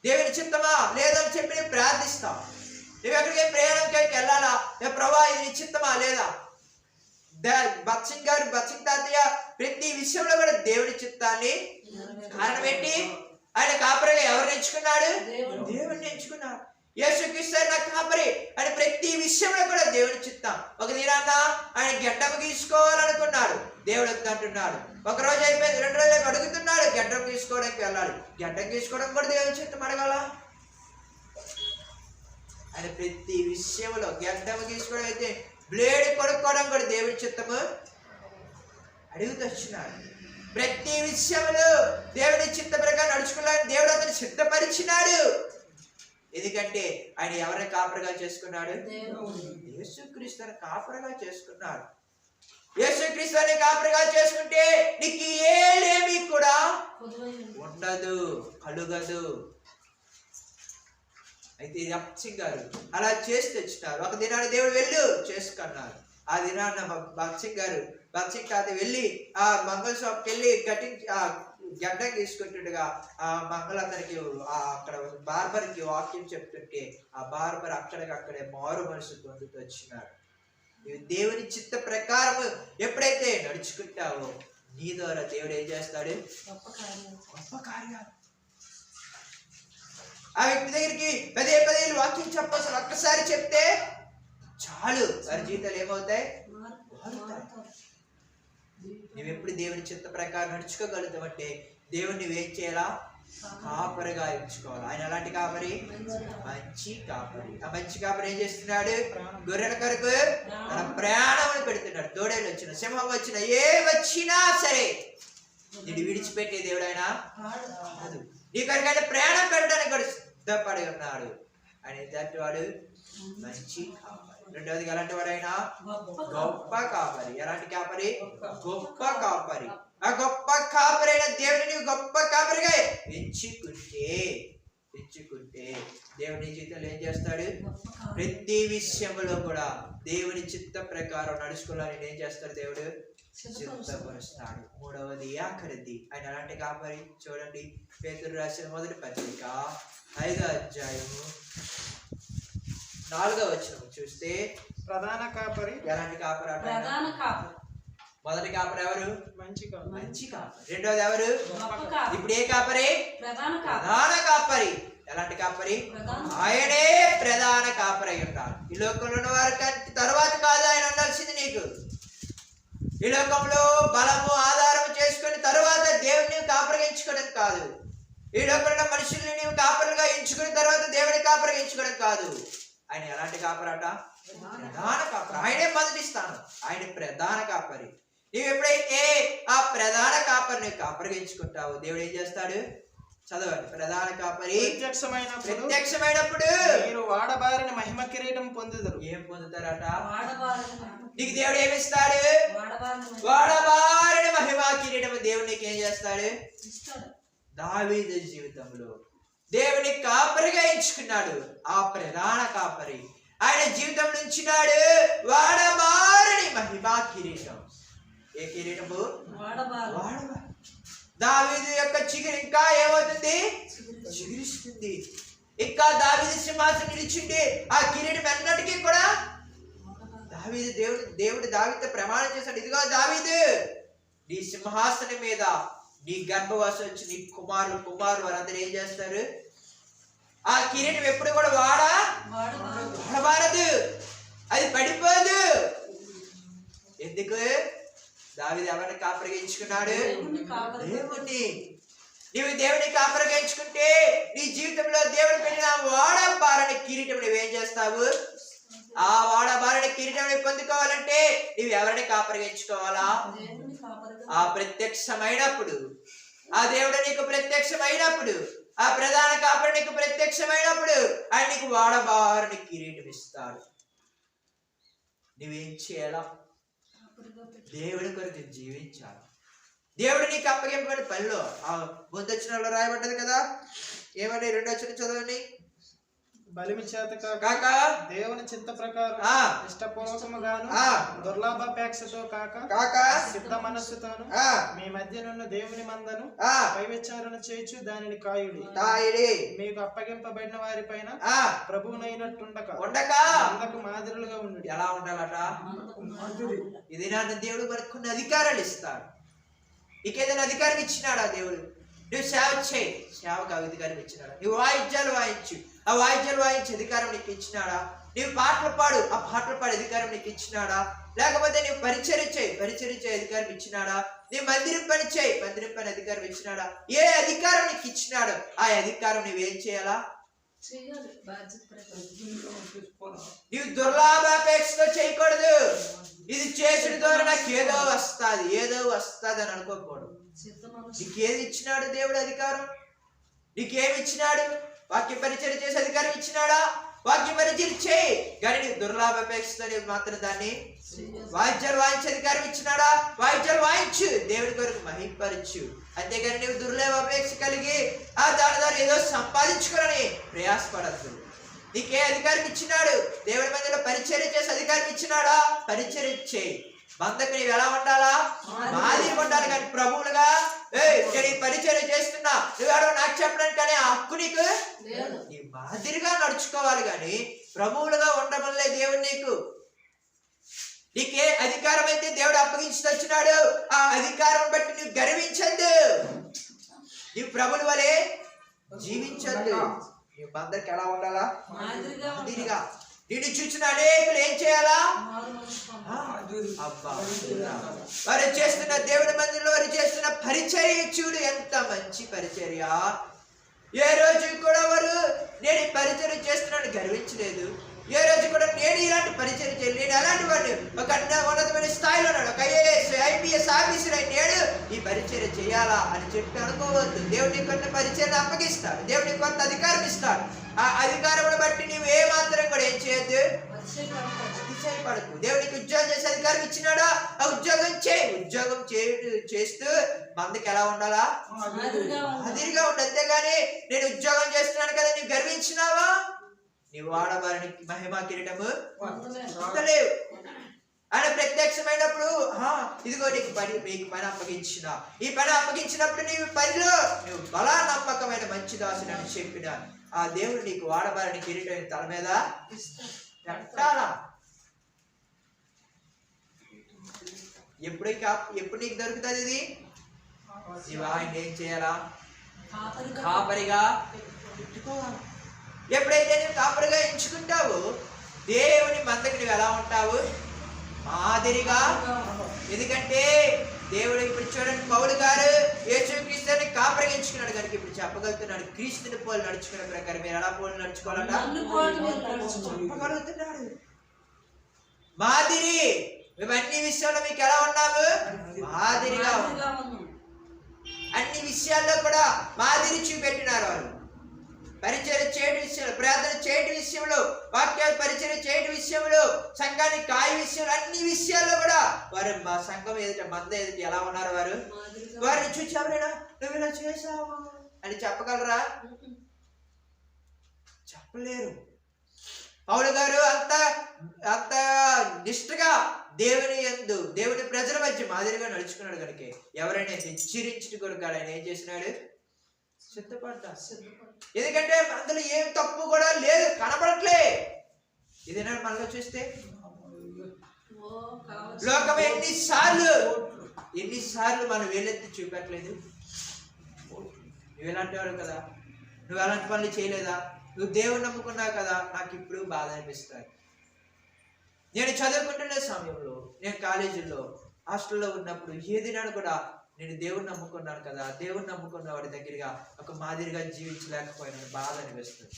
దేవుని చిత్తమా లేదని చెప్పి నేను ప్రార్థిస్తావు. నువ్వు ఎక్కడికి ప్రయాణంకి వెళ్ళాలా, ప్రభా ఇది నీ చిత్తమా లేదా? బచ్చింగ్ తాతయ్య ప్రతి విషయంలో కూడా దేవుని చిత్తాన్ని కారణం పెట్టి ఆయన కాపరిగా ఎవరిని ఎంచుకున్నాడు? దేవుడిని ఎంచుకున్నాడు. యేసుక్రీస్తు నా కాపరి అని ప్రతి విషయంలో కూడా దేవుని చిత్తం. ఒక దినాన్న ఆయన గడ్డం గీసుకోవాలనుకున్నాడు, దేవుడు అంటున్నాడు. ఒక రోజు అయిపోయింది, 2 రోజులు అడుగుతున్నాడు గడ్డం గీసుకోవడానికి వెళ్ళాలి. గడ్డం గీసుకోవడం కూడా దేవుని చిత్తం అడగాల. ఆయన ప్రతి విషయంలో గడ్డం గీసుకోవడం అయితే బ్లేడ్ కొనుక్కోవడం కూడా దేవుని చిత్తము అడుగుతూ వచ్చినాడు. ప్రతి విషయంలో దేవుని చిత్త ప్రకారం నడుచుకోవాలని దేవుడు అతను సిద్ధపరిచినాడు. ఎందుకంటే ఆయన ఎవరిని కాపరిగా చేసుకున్నాడు? యేసుక్రీస్తుని కాపరిగా చేసుకున్నాడు. యేసుక్రీస్తుని కాపరిగా చేసుకుంటే నీకు ఏమీ కూడా ఉండదు, కలుగదు. అయితే అప్సింగ్ గారు అలా చేసి తెచ్చినారు. ఒక దినాన్ని దేవుడు వెళ్ళు చేసుకున్నారు. ఆ దినాన్న బక్సింగ్ గారు, బక్సింగ్ తాత వెళ్ళి ఆ మంగళ షాప్కి వెళ్ళి గడ్డం తీసుకుంటుండగా ఆ మంగళ అతనికి అక్కడ బార్బర్కి వాక్యం చెప్తుంటే ఆ బార్బర్ అక్కడికక్కడే మారు మనసు పొందుతూ వచ్చినాడు. దేవుని చిత్త ప్రకారం ఎప్పుడైతే నడుచుకుంటావో నీ ద్వారా దేవుడు ఏం చేస్తాడు? గొప్ప కార్యాలు. ఆ వ్యక్తి దగ్గరికి పదే వాక్యం చెప్పాల్సిన ఒక్కసారి చెప్తే చాలు, వారి జీవితాలు ఏమవుతాయి? నువ్వెప్పుడు దేవుని చిత్త ప్రకారం నడుచుకోగలుగుతావంటే దేవుని నువ్వేం చేయాలా? కాపరిగా ఎంచుకోవాలి. ఆయన ఎలాంటి కాపరి? మంచి కాపరి. ఆ మంచి కాపరి ఏం చేస్తున్నాడు? గొర్రెల కొరకు తన ప్రాణములు పెడుతున్నాడు. దూడేలు వచ్చిన, సింహం వచ్చిన, ఏ వచ్చినా సరే నిన్ను విడిచిపెట్టే దేవుడు ఆయన కాదు. నీ కొరకు ఆయన ప్రాణం పెట్టడానికి కూడా సిద్ధపడి ఉన్నాడు. ఆయన ఎలాంటి వాడు? మంచి కాపరి. రెండవది ఎలాంటి వాడు? ఆయన గొప్ప కాపరి. ఎలాంటి కాపరి? గొప్ప కాపరి. ఆ గొప్ప కాపరి అయిన దేవుడిని గొప్ప కాపరిగా ఎంచుకుంటే దేవుని జీవితంలో ఏం చేస్తాడు? ప్రతి విషయంలో కూడా దేవుని చిత్త ప్రకారం నడుచుకోవాలని ఏం చేస్తాడు? దేవుడు సిద్ధపరుస్తాడు. మూడవది ఆఖరిది ఆయన ఎలాంటి కాపరి? చూడండి, పేతురు రాసిన మొదటి పత్రిక 5వ అధ్యాయము 4వ వచనం చూస్తే ప్రధాన కాపరి. ఎలాంటి కాపరి? ప్రధాన కాపరి. మొదటి కాపరి ఎవరు? మంచి కాపరి. రెండోది ఎవరు? ఇప్పుడు ఏ కాపరి? ప్రధాన కాపరి. ఎలాంటి కాపరి? ఆయనే ప్రధాన కాపరి అయి ఉంటారు. ఈ లోకంలో ఉన్న వారి తర్వాత కాదు ఆయన ఉండాల్సింది నీకు. ఈ లోకంలో బలము ఆధారం చేసుకుని తర్వాత దేవుడిని కాపరిగా ఎంచుకోవడం కాదు. ఈ లోకంలో మనుషుల్ని నీవు కాపరులుగా ఎంచుకున్న తర్వాత దేవుని కాపరిగా ఎంచుకోవడం కాదు. ఆయన ఎలాంటి కాపరట? ప్రధాన కాపరి. ఆయనే మొదటి స్థానం. ఆయన ప్రధాన కాపరి. నీవు ఎప్పుడైతే ఆ ప్రధాన కాపరిని కాపరిగా ఎంచుకుంటావో దేవుడు ఏం చేస్తాడు? చదవండి. ప్రధాన కాపరి ప్రత్యక్షమైనప్పుడు మీరు వాడబారిన మహిమ కిరీటం పొందుతారు. ఏం పొందుతారట? నీకు దేవుడు ఏమిస్తాడు? వాడబారిన మహిమ కిరీటం. దేవుడు నీకు ఏం చేస్తాడు? దావీదు జీవితంలో దేవుని కాపరిగా ఎంచుకున్నాడు. ఆ ప్రధాన కాపరి ఆయన జీవితం నుంచినాడు వాడబారిని మహిమ కిరీటం. ఏ కిరీటము? దావీదు యొక్క చిగురు ఇంకా ఏమవుతుంది? చిగురిస్తుంది. ఇంకా దావీదు సింహాసనం నిలిచింది. ఆ కిరీటం ఎన్నటికీ కూడా దేవుడు దావీదుతో ప్రమాణం చేశాడు, ఇదిగో దావీదు, నీ సింహాసనం మీద నీ గర్భవాసం వచ్చి నీ కుమారులు వారందరూ ఏం చేస్తారు? ఆ కిరీటం ఎప్పుడు కూడా వాడబారదు, అది పడిపోదు. ఎందుకు? దావీదు ఎవరిని కాపరిగా ఎంచుకున్నాడు? దేవుణ్ణి. నీవు దేవుని కాపరిగా ఎంచుకుంటే నీ జీవితంలో దేవుడు పెట్టిన వాడబారని కిరీటం నువ్వేం చేస్తావు? ఆ వాడబారిన కిరీటాన్ని పొందుకోవాలంటే నువ్వు ఎవరిని కాపరిగా ఎంచుకోవాలా? ఆ ప్రత్యక్షమైనప్పుడు, ఆ దేవుడు నీకు ప్రత్యక్షమైనప్పుడు, ఆ ప్రధాన కాపరి నీకు ప్రత్యక్షమైనప్పుడు ఆయన నీకు వాడబారిన కిరీటం ఇస్తాడు. నువ్వేం చేయాలా? దేవుడి కొరకు జీవించాలి. దేవుడు నీకు అప్పగింపబడిన పనిలో ఆ ముందొచ్చినలో రాయబడ్డది కదా, ఏమని 2వ వచనం చదవండి. బలిమి చేత కాక దేవుని చిత్త ప్రకారం ఇష్టపూర్వకముగాను దుర్లాభాపేక్షతో కాక సిద్ధ మనస్సుతోను మీ మధ్యనున్న దేవుని మందను పై విచారణ చేయొచ్చు దానిని కాయుడి. మీకు అప్పగింపబడిన వారి పైన ప్రభువునైనట్టుండక అందకు మాదిరులుగా ఉండు. ఎలా ఉండాలట? ఇది నా దేవుడు మనకు కొన్ని అధికారాలు ఇస్తాడు. నీకేదైనా అధికారం ఇచ్చినాడా దేవుడు? నువ్వు సేవ చేయి, సేవకు అధికారం ఇచ్చినాడా? నువ్వు వాయిద్యాలు వాయించు, ఆ వాయిద్యాలు వాయించే అధికారం నీకు ఇచ్చినాడా? నువ్వు పాటలు పాడు, ఆ పాటలు పాడే అధికారం నీకు ఇచ్చినాడా? లేకపోతే నువ్వు పరిచర్య చేయి అధికారం ఇచ్చినాడా? నువ్వు మందిరం పని చేయి, మందిరం పని అధికారం ఇచ్చినాడా? ఏ అధికారం నీకు ఇచ్చినాడు ఆ అధికారం నువ్వేం చేయాలా? నువ్వు దుర్లాభాపేక్షతో చేయకూడదు. ఇది చేసిన ద్వారా నాకు ఏదో వస్తుంది అని అనుకోకూడదు. నీకేది ఇచ్చినాడు దేవుడు అధికారం? నీకేమి ఇచ్చినాడు? వాక్య పరిచర్య చేసే అధికారం ఇచ్చినాడా? వాక్య పరిచర్య చేయి, కానీ నీకు దుర్లాభాపేక్షతో మాత్రం దాన్ని వాయిద్యాలు వాయించే అధికారం ఇచ్చినాడా? వాయిద్యాలు వాయించు, దేవుడి కొరకు మహింపరచు. అంతేగాని నువ్వు దుర్లాభాపేక్ష కలిగి దాని ద్వారా ఏదో సంపాదించుకోవాలని ప్రయాసపడద్దు. నీకే అధికారం ఇచ్చినాడు? దేవుడి మధ్యలో పరిచర్య చేసే అధికారం ఇచ్చినాడా? పరిచర్య చేయి. బంధకు నీవు ఎలా ఉండాలా? మాదిరి ఉండాలి. కానీ ప్రభువులుగా నేను ఈ పరిచర్య చేస్తున్నా, నువ్వెవడో నాకు చెప్పడానికి కానీ ఆ హక్కు నీకు. నీ మాదిరిగా నడుచుకోవాలి, కానీ ప్రభువులుగా ఉండమల్లే దేవుడు నీకే అధికారం అయితే దేవుడు అప్పగించి వచ్చినాడు, ఆ అధికారం బట్టి నువ్వు గర్వించద్దు. నీవు ప్రభుల వలె జీవించద్దు. నీ బంధకు ఎలా ఉండాలా? మాదిరిగా. నిన్ను చూసిన అనేకులు ఏం చేయాలా? వారు చేస్తున్న దేవుని మందిరంలో వారు చేస్తున్న పరిచర్య చూడు, ఎంత మంచి పరిచర్య. ఏ రోజు కూడా వారు నేను ఈ పరిచర్య చేస్తున్నాను గర్వించలేదు. ఏ రోజు కూడా నేను ఇలాంటి పరిచర్య చేయలేదు. నేను అలాంటి వాడిని, ఒక ఉన్నతమైన స్థాయిలో ఉన్నాడు, ఒక ఐఏఎస్ IPS ఆఫీసర్ అయి నేను ఈ పరిచర్య చేయాలా అని చెప్పి అనుకోవద్దు. దేవుడిని కొంత పరిచర్యను అప్పగిస్తాడు, దేవుడిని కొంత అధికారం ఇస్తాడు. ఆ అధికారం బట్టి నువ్వు ఏ మాత్రం కూడా ఏం చేయొద్దు, అతిశయపడకు. దేవుడికి ఉద్యోగం చేసే అధికారం ఇచ్చినాడా? ఆ ఉద్యోగం చేయి. ఉద్యోగం చేస్తూ మందికి ఎలా ఉండాలా? మాదిరిగా ఉండు. అంతేగాని నేను ఉద్యోగం చేస్తున్నాను కదా నువ్వు గర్వించినావా? నీవు వాడబారిన మహిమా కిరీటము పొందలేవు. ఆయన ప్రత్యక్షమైనప్పుడు ఇదిగో నీకు పని అప్పగించిన, ఈ పని అప్పగించినప్పుడు నీవు పనిలో నువ్వు బలా నమ్మకమైన మంచి దాసుడు అని చెప్పిన ఆ దేవుడు నీకు వాడబారిన కిరీటం తల మీద పెట్టాలా? ఎప్పుడు నీకు దొరుకుతుంది ఇది? నీవు ఆయన ఏం చేయాలా? కాపరిగా పెట్టుకోవాలి. ఎప్పుడైతే నువ్వు కాపరిగా ఎంచుకుంటావో దేవుని మందకి నువ్వు ఎలా ఉంటావు? మాదిరిగా. ఎందుకంటే దేవుడు ఇప్పుడు చూడండి, పౌలు గారు యేసుక్రీస్తుని కాపరిగా ఎంచుకున్నాడు కనుక ఇప్పుడు చెప్పగలుగుతున్నాడు, క్రీస్తుని పోలి నడుచుకునే ప్రకారం మీరు ఎలా పోలి నడుచుకోవాలంట చెప్పగలుగుతున్నాడు. మాదిరి. మేము అన్ని విషయాల్లో మీకు ఎలా ఉన్నాము? మాదిరిగా. అన్ని విషయాల్లో కూడా మాదిరి చూపెట్టినారు వాళ్ళు. పరిచర్య చేయటి విషయంలో, ప్రార్థన చేయటి విషయంలో, వాక్యాలు పరిచర్య చేయటి విషయంలో, సంఘాన్ని కాయ విషయంలో, అన్ని విషయాల్లో కూడా వారు మా సంఘం ఎదుట మంద ఎదుట ఎలా ఉన్నారు? వారిని చూసి ఎవరైనా నువ్వు ఇలా చేసావు అని చెప్పగలరా? చెప్పలేరు. పౌలు గారు అంత నిష్ఠగా దేవుని ప్రజల మధ్య మాదిరిగా నడుచుకున్నాడు కనుక ఎవరైనా హెచ్చరించుట కొరకు ఆయన ఏం చేసినాడు? సిద్ధపడ్డా. ఎందుకంటే అందులో ఏం తప్పు కూడా లేదు, కనబడట్లే. ఇదేనా మనలో చూస్తే లోకం ఎన్నిసార్లు మనం వేలెత్తి చూపెట్టలేదు. నువ్వు ఎలాంటి వాడు కదా, నువ్వు అలాంటి పనులు చేయలేదా, నువ్వు దేవుని నమ్ముకున్నావు కదా, నాకు ఇప్పుడు బాధ అనిపిస్తుంది. నేను చదువుకుంటున్న సమయంలో, నేను కాలేజీలో హాస్టల్లో ఉన్నప్పుడు ఏదినాడు కూడా నేను దేవుని నమ్ముకున్నాను కదా, దేవుని నమ్ముకున్న వాడి దగ్గరగా ఒక మాదిరిగా జీవించలేకపోయినా బాధ అనిపిస్తుంది.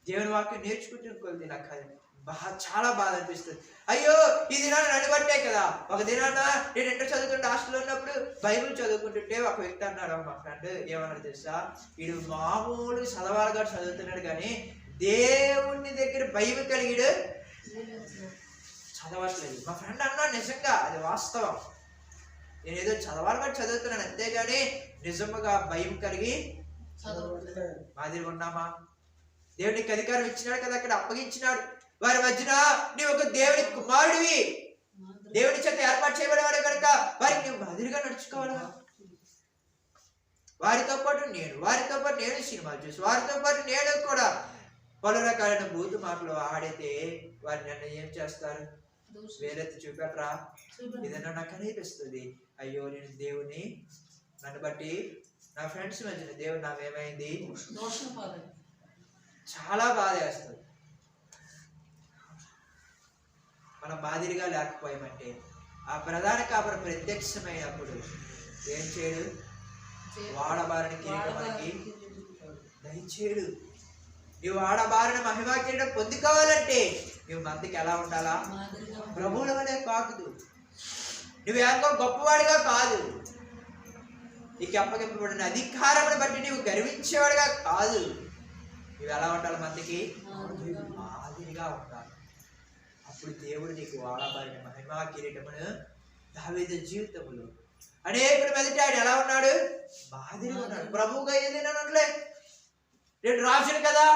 దేవుని వాక్యం నేర్చుకుంటున్న కొద్ది నాకు చాలా బాధ అనిపిస్తుంది. అయ్యో ఈ దినాన్ని నడిబట్టే కదా. ఒక దినాన నేను ఇంటర్ చదువుకుంటే హాస్టల్లో ఉన్నప్పుడు బైబిల్ చదువుకుంటుంటే ఒక వ్యక్తి అన్నాడు, మా ఫ్రెండ్ ఏమన్నాడు తెలుసా, వీడు మామూలు చదవాలిగా చదువుతున్నాడు కానీ దేవుని దగ్గర భయం కలిగిడు చదవట్లేదు. మా ఫ్రెండ్ అన్నాడు, నిజంగా అది వాస్తవం. నేను ఏదో చదవాలిగా చదువుతున్నాను అంతేగాని నిజముగా భయం కలిగి మాదిరిగా ఉన్నామా? దేవునికి అధికారం ఇచ్చినాడు కదా, అక్కడ అప్పగించినాడు. వారి మధ్యన నీవు ఒక దేవుని కుమారుడివి, దేవుని చేత ఏర్పాటు చేయబడేవాడు కనుక వారికి నువ్వు మాదిరిగా నడుచుకోవాలా. వారితో పాటు నేను సినిమాలు చూసి వారితో పాటు నేను కూడా పలు రకాలైన బూతు మాటలు ఆడితే వారి నన్ను ఏం చేస్తారు? వేలెత్తి చూపెట్టరా? ఏదన్నా నాకు అనిపిస్తుంది, అయ్యో నేను దేవుని నన్ను బట్టి నా ఫ్రెండ్స్ మధ్యన దేవుడు నాకేమైంది చాలా బాధ వేస్తుంది. మనం మాదిరిగా లేకపోయామంటే ఆ ప్రధాన కాపరి ప్రత్యక్షమైనప్పుడు ఏం చేయడు? వాడబారిన కిరీటం మనకి దయచేయడు. నువ్వు వాడబారిన మహిమా కిరీటం పొందుకోవాలంటే నువ్వు మందికి ఎలా ఉండాలా? ప్రభువుల వలె కాదు. నువ్వేంకో గొప్పవాడిగా కాదు. నీకు అప్పగింపబడిన అధికారమును బట్టి నువ్వు గర్వించేవాడిగా కాదు. నువ్వు ఎలా ఉండాలి? మందికి మాదిరిగా ఉండాలి. అప్పుడు దేవుడు నీకు వాడబారిన మహిమా కిరీటమును దావీదు జీవితములో అనేకుల మెదట ఆయన ఎలా ఉన్నాడు? మాదిరిగా ఉన్నాడు. ప్రభువుగా ఏదైనా అనలే, నేను రాజుని కదా,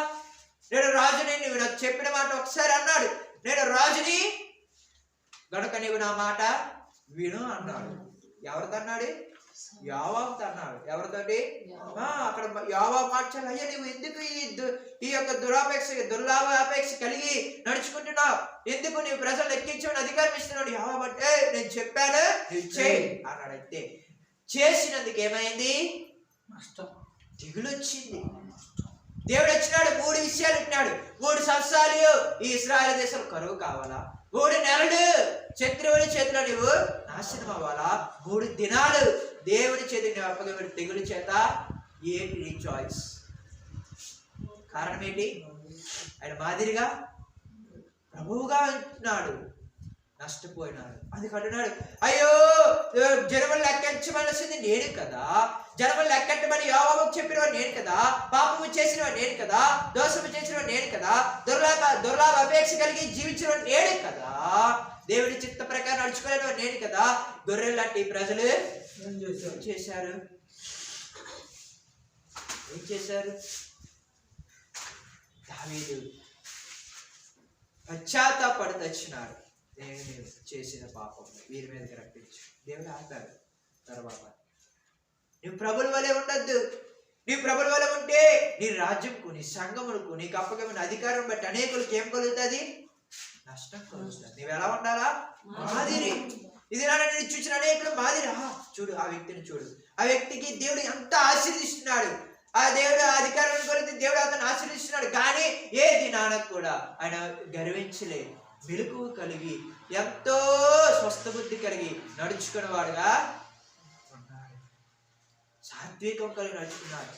నేను రాజుని, నువ్వు నాకు చెప్పిన మాట ఒకసారి అన్నాడు, నేను రాజుని గనుక నీవు నా మాట విను అన్నాడు. ఎవరితో అన్నాడు? యోవాబుతో అన్నాడు. ఎవరితోటి? అక్కడ యోవాబు మార్చాలి. అయ్యా నువ్వు ఎందుకు ఈ యొక్క దుర్లాభాపేక్ష కలిగి నడుచుకుంటున్నావు? ఎందుకు నీవు ప్రజలు ఎక్కించమని అధికారం ఇస్తున్నాడు? యోవాబు అంటే నేను చెప్పాను నువ్వు చేయి అన్నాడు. అయితే చేసినందుకు ఏమైంది? దిగులు వచ్చింది. దేవుడు వచ్చినాడు, 3 విషయాలు ఇచ్చినాడు. 3 సంవత్సరాలు ఈ ఇశ్రాయేలు దేశం కరువు కావాలా? 3 నెలలు శత్రువుల చేతిలో నువ్వు నాశనం అవ్వాలా? 3 దినాలు దేవుని చేతిని అప్పగించిన తెగులు చేత ఏంటి నీ చాయిస్? కారణం ఏంటి? ఆయన మాదిరిగా ప్రభువుగా ఉంటున్నాడు, నష్టపోయినాడు. అది అంటున్నాడు, అయ్యో జనములు లెక్కించవలసింది నేను కదా, జనములు లెక్కెట్టమని యోవాబుకు చెప్పినవాడు నేను కదా, పాపము చేసినవాడు నేను కదా, దోషము చేసినవాడు నేను కదా, దుర్లాభ అపేక్ష కలిగి జీవించినవాడు నేను కదా, దేవుడి చిత్త ప్రకారం నడుచుకోలేనివాడు నేను కదా. గొర్రెలు లాంటి ప్రజలు ఏం చేశారు? దావీదు పశ్చాత్తాపడి వచ్చినాడు. నేను చేసిన పాపం వీరి మీదకి రప్పించు. దేవుడు ఆపాడు. తర్వాత నువ్వు ప్రభుల వలె ఉండద్దు. నీవు ప్రభుల వలె ఉంటే నీ రాజ్యంకు, నీ సంఘములకు, నీకు అప్పగమైన అధికారం బట్టి అనేకులకు ఏం కలుగుతుంది? నష్టం కలుగుతుంది. నువ్వు ఎలా ఉండాలా? మాదిరి. ఇది నేను చూసిన అనేకులు మాదిరి. చూడు ఆ వ్యక్తిని చూడు, ఆ వ్యక్తికి దేవుడు ఎంత ఆశీర్దిస్తున్నాడు. ఆ దేవుడు అధికారం కొలితే దేవుడు అతను ఆశీర్దిస్తున్నాడు. కానీ ఏ దినానికి కూడా ఆయన గర్వించలేదు. మెలకువ కలిగి ఎంతో స్వస్థ బుద్ధి కలిగి నడుచుకున్న వాడుగా ఉన్నాడు. సాత్వికం కలిగి నడుచుకున్నాడు.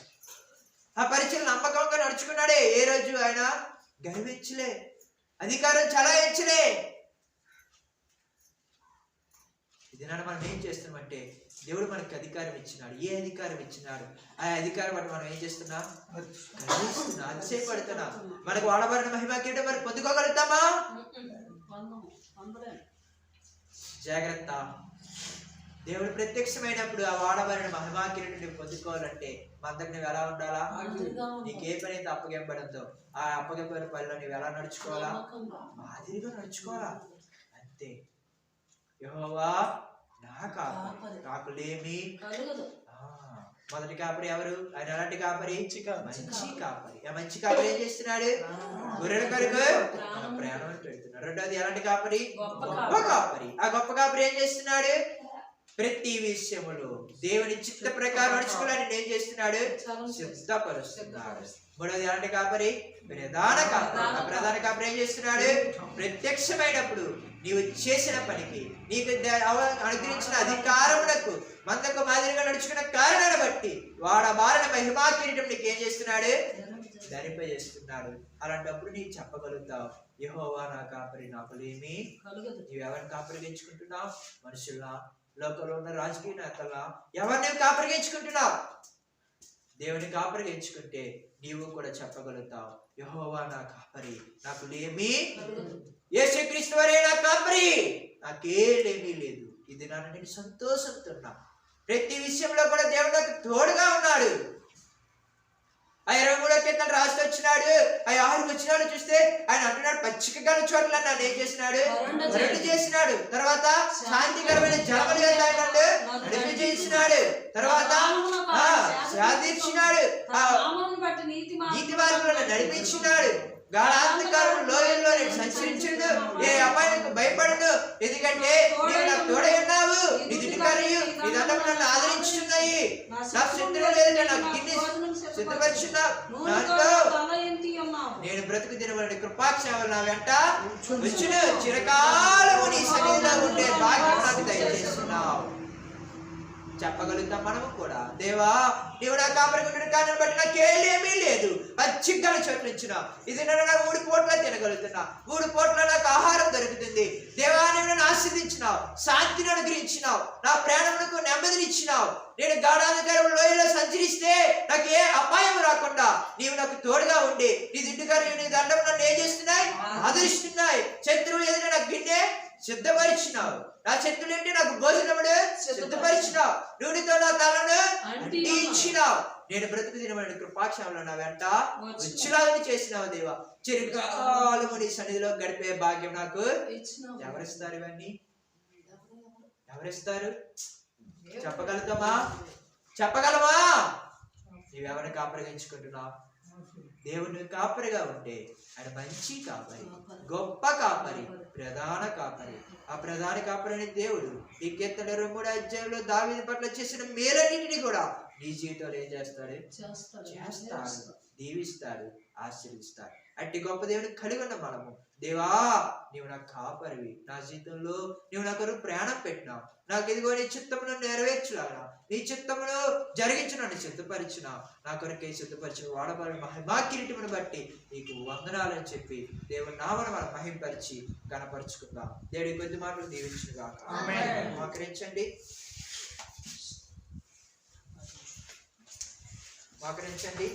ఆ పరిచయం నమ్మకంగా నడుచుకున్నాడే. ఏ రోజు ఆయన గర్వించలే, అధికారం చలాయించలే. ఇది నాన్న మనం ఏం చేస్తున్నామంటే దేవుడు మనకి అధికారం ఇచ్చినాడు. ఏ అధికారం ఇచ్చినాడు? ఆ అధికారం బట్టి మనం ఏం చేస్తున్నాం? గర్విస్తున్నా, అతిశయపడుతున్నా. మనకు వాడబడిన మహిమ కిరీటం మరి పొందుకోగలుగుతామా? జాగ్రత్త. దేవుడు ప్రత్యక్షమైనప్పుడు ఆ వాడబడిన మహిమా కిరీటం పొందుకోవాలంటే మందకు నువ్వు ఎలా ఉండాలా? నీకు ఏ పని అయితే అప్పగింపడంతో ఆ అప్పగింపడిన పనిలో నువ్వు ఎలా నడుచుకోవాలా? మాదిరిగా నడుచుకోవాలా. అంతే. యెహోవా నా కాపరి, నాకు లేమి కలుగదు. మొదటి కాపరి ఎవరు? ఆయన ఎలాంటి కాపరి? మంచి కాపరి. ఆ మంచి కాపరి ఏం చేస్తున్నాడు? గొర్రెల కొరకు మన ప్రాణం పెడుతున్నాడు. రెండోది ఎలాంటి కాపరి? గొప్ప కాపరి. ఆ గొప్ప కాపరి ఏం చేస్తున్నాడు? ప్రతి విషయములో దేవుని చిత్త ప్రకారం నడుచుకోవాలని ఏం చేస్తున్నాడు? సిద్ధపరుస్తున్నాడు. మూడోది ఎలాంటి కాపరి? ప్రధాన కాపరి. ఆ ప్రధాన కాపరి ఏం చేస్తున్నాడు? ప్రత్యక్షమైనప్పుడు నీవు చేసిన పనికి, నీకు అనుగ్రహించిన అధికారములకు, మందకు మాదిరిగా నడుచుకున్న కారణాన్ని బట్టి వాడబారిన మహిమా కిరీటం నీకు ఏం చేస్తున్నాడు? ధరింపజేస్తున్నాడు. అలాంటప్పుడు నీకు చెప్పగలుగుతావు, యెహోవా నా కాపరి, నాకు లేమి కలుగదు. నీవు ఎవరిని కాపరిగా ఎంచుకుంటున్నావు? మనుషుల్లా, లోకంలో ఉన్న రాజకీయ నేతల్లా, ఎవరిని కాపరిగా ఎంచుకుంటున్నావు? దేవుని కాపరిగా ఎంచుకుంటే నీవు కూడా చెప్పగలుగుతావు, యెహోవా నా కాపరి, నాకు లేమి కలుగదు. యేసుక్రీస్తు వారే నా కాపరి, నాకేమీ లేదు. ఇది నన్ను నేను సంతోషంతో ఉన్నా. ప్రతి విషయంలో కూడా దేవుడు నాకు తోడుగా ఉన్నాడు. ఆ 23వ కీర్తన రాసి వచ్చినాడు. ఆ 6 వచనాలు చూస్తే ఆయన అంటున్నాడు, పచ్చిక గల చోట్ల నన్ను ఏం చేసినాడు? వరణ చేసినాడు. తర్వాత శాంతికరమైన జలముల యొద్ద ఆయన నన్ను నడిపి చేసినాడు. తర్వాత శాంతించినాడు. నామమును బట్టి నీతి మార్గంలో నడిపించినాడు. గాఢాంధకారం లోయల్లో నేను సంచరించుడు, ఏ అపాయానికి భయపడను, ఎందుకంటే నీవు నాకు తోడై ఉన్నావు. నీ దిటికారియు నీ దండము నన్ను ఆదరించున్నాయి. నా శత్రువుల ఎదుట నాకు గిన్నె సిద్ధపరిచున్నావు. నేను బ్రతుకు దినములని కృపాక్షేమలు నా వెంట వచ్చును. చిరకాలము నీ సన్నిధిలో ఉండే భాగ్యం నాకు దయచేస్తున్నావు. చెప్పగలుగుతాం మనము కూడా, దేవా నీవు నా కాపరిగా కారణం బట్టి నాకేమీ లేదు. పచ్చిగల చోట్ల ఇచ్చినావు. ఇది నన్ను నాకు 3 పూట్ల తినగలుగుతున్నా. 3 పూట్ల నాకు ఆహారం దొరుకుతుంది. దేవా నీవు నన్ను ఆశీర్వదించినావు, శాంతిని అనుగ్రహించినావు, నా ప్రాణములకు నెమ్మదిని ఇచ్చినావు. నేను గాఢాంధకారం లోయలో సంచరిస్తే నాకు ఏ అపాయం రాకుండా నీవు నాకు తోడుగా ఉండి నీ దిడ్డుగారు నీ దండం నన్ను ఏం చేస్తున్నాయి? ఆదరిస్తున్నాయి. శత్రువులు ఎదుట నాకు గిన్నె సిద్ధపరిచినావు. నా శత్రువులు ఏంటి? నాకు భోజనముడు సిద్ధపరిచినావు. నూనెతో నా తలను అంటించినావు. నేను బ్రతుకు దినమైన కృపాక్షేమంలో నా వెంట వచ్చేలాగా చేసినావు దేవా. చిరకాలము నీ సన్నిధిలో గడిపే భాగ్యం నాకు ఎవరిస్తారు? ఇవన్నీ ఎవరిస్తారు? చెప్పగలుగుతామా? చెప్పగలమా? నీవెవరిని కాపరిగా ఎంచుకుంటున్నావు? దేవుని కాపరిగా ఉంటే ఆయన మంచి కాపరి, గొప్ప కాపరి, ప్రధాన కాపరి. ఆ ప్రధాన కాపరి అనే దేవుడు ఈ కీర్తన 23వ అధ్యాయంలో దావీదు పట్ల చేసిన మేలన్నింటినీ కూడా నీ జీవితంలో ఏం చేస్తాడు? చేస్తాడు, దీవిస్తాడు, ఆశీర్వదిస్తాడు. అట్టి గొప్ప దేవుని కలిగి ఉన్న మనము, దేవా నీవు నా కాపరివి, నా జీవితంలో నీవు నా కొరకు ప్రాణం పెట్టినావు, నాకు ఇదిగో నీ చిత్తమును నెరవేర్చులాగా, నీ చిత్తమును జరిగించు, నన్ను సిద్ధపరిచినావు, నా కొరకే సిద్ధపరిచిన వాడబడిన మహిమా కిరీటమును బట్టి నీకు వందనాలని చెప్పి దేవుని నామమును మనం మహింపరిచి కనపరుచుకుందాం. దేవుడి కొద్ది మాటలు దీవించుగా మోకరించండి, మోకరించండి.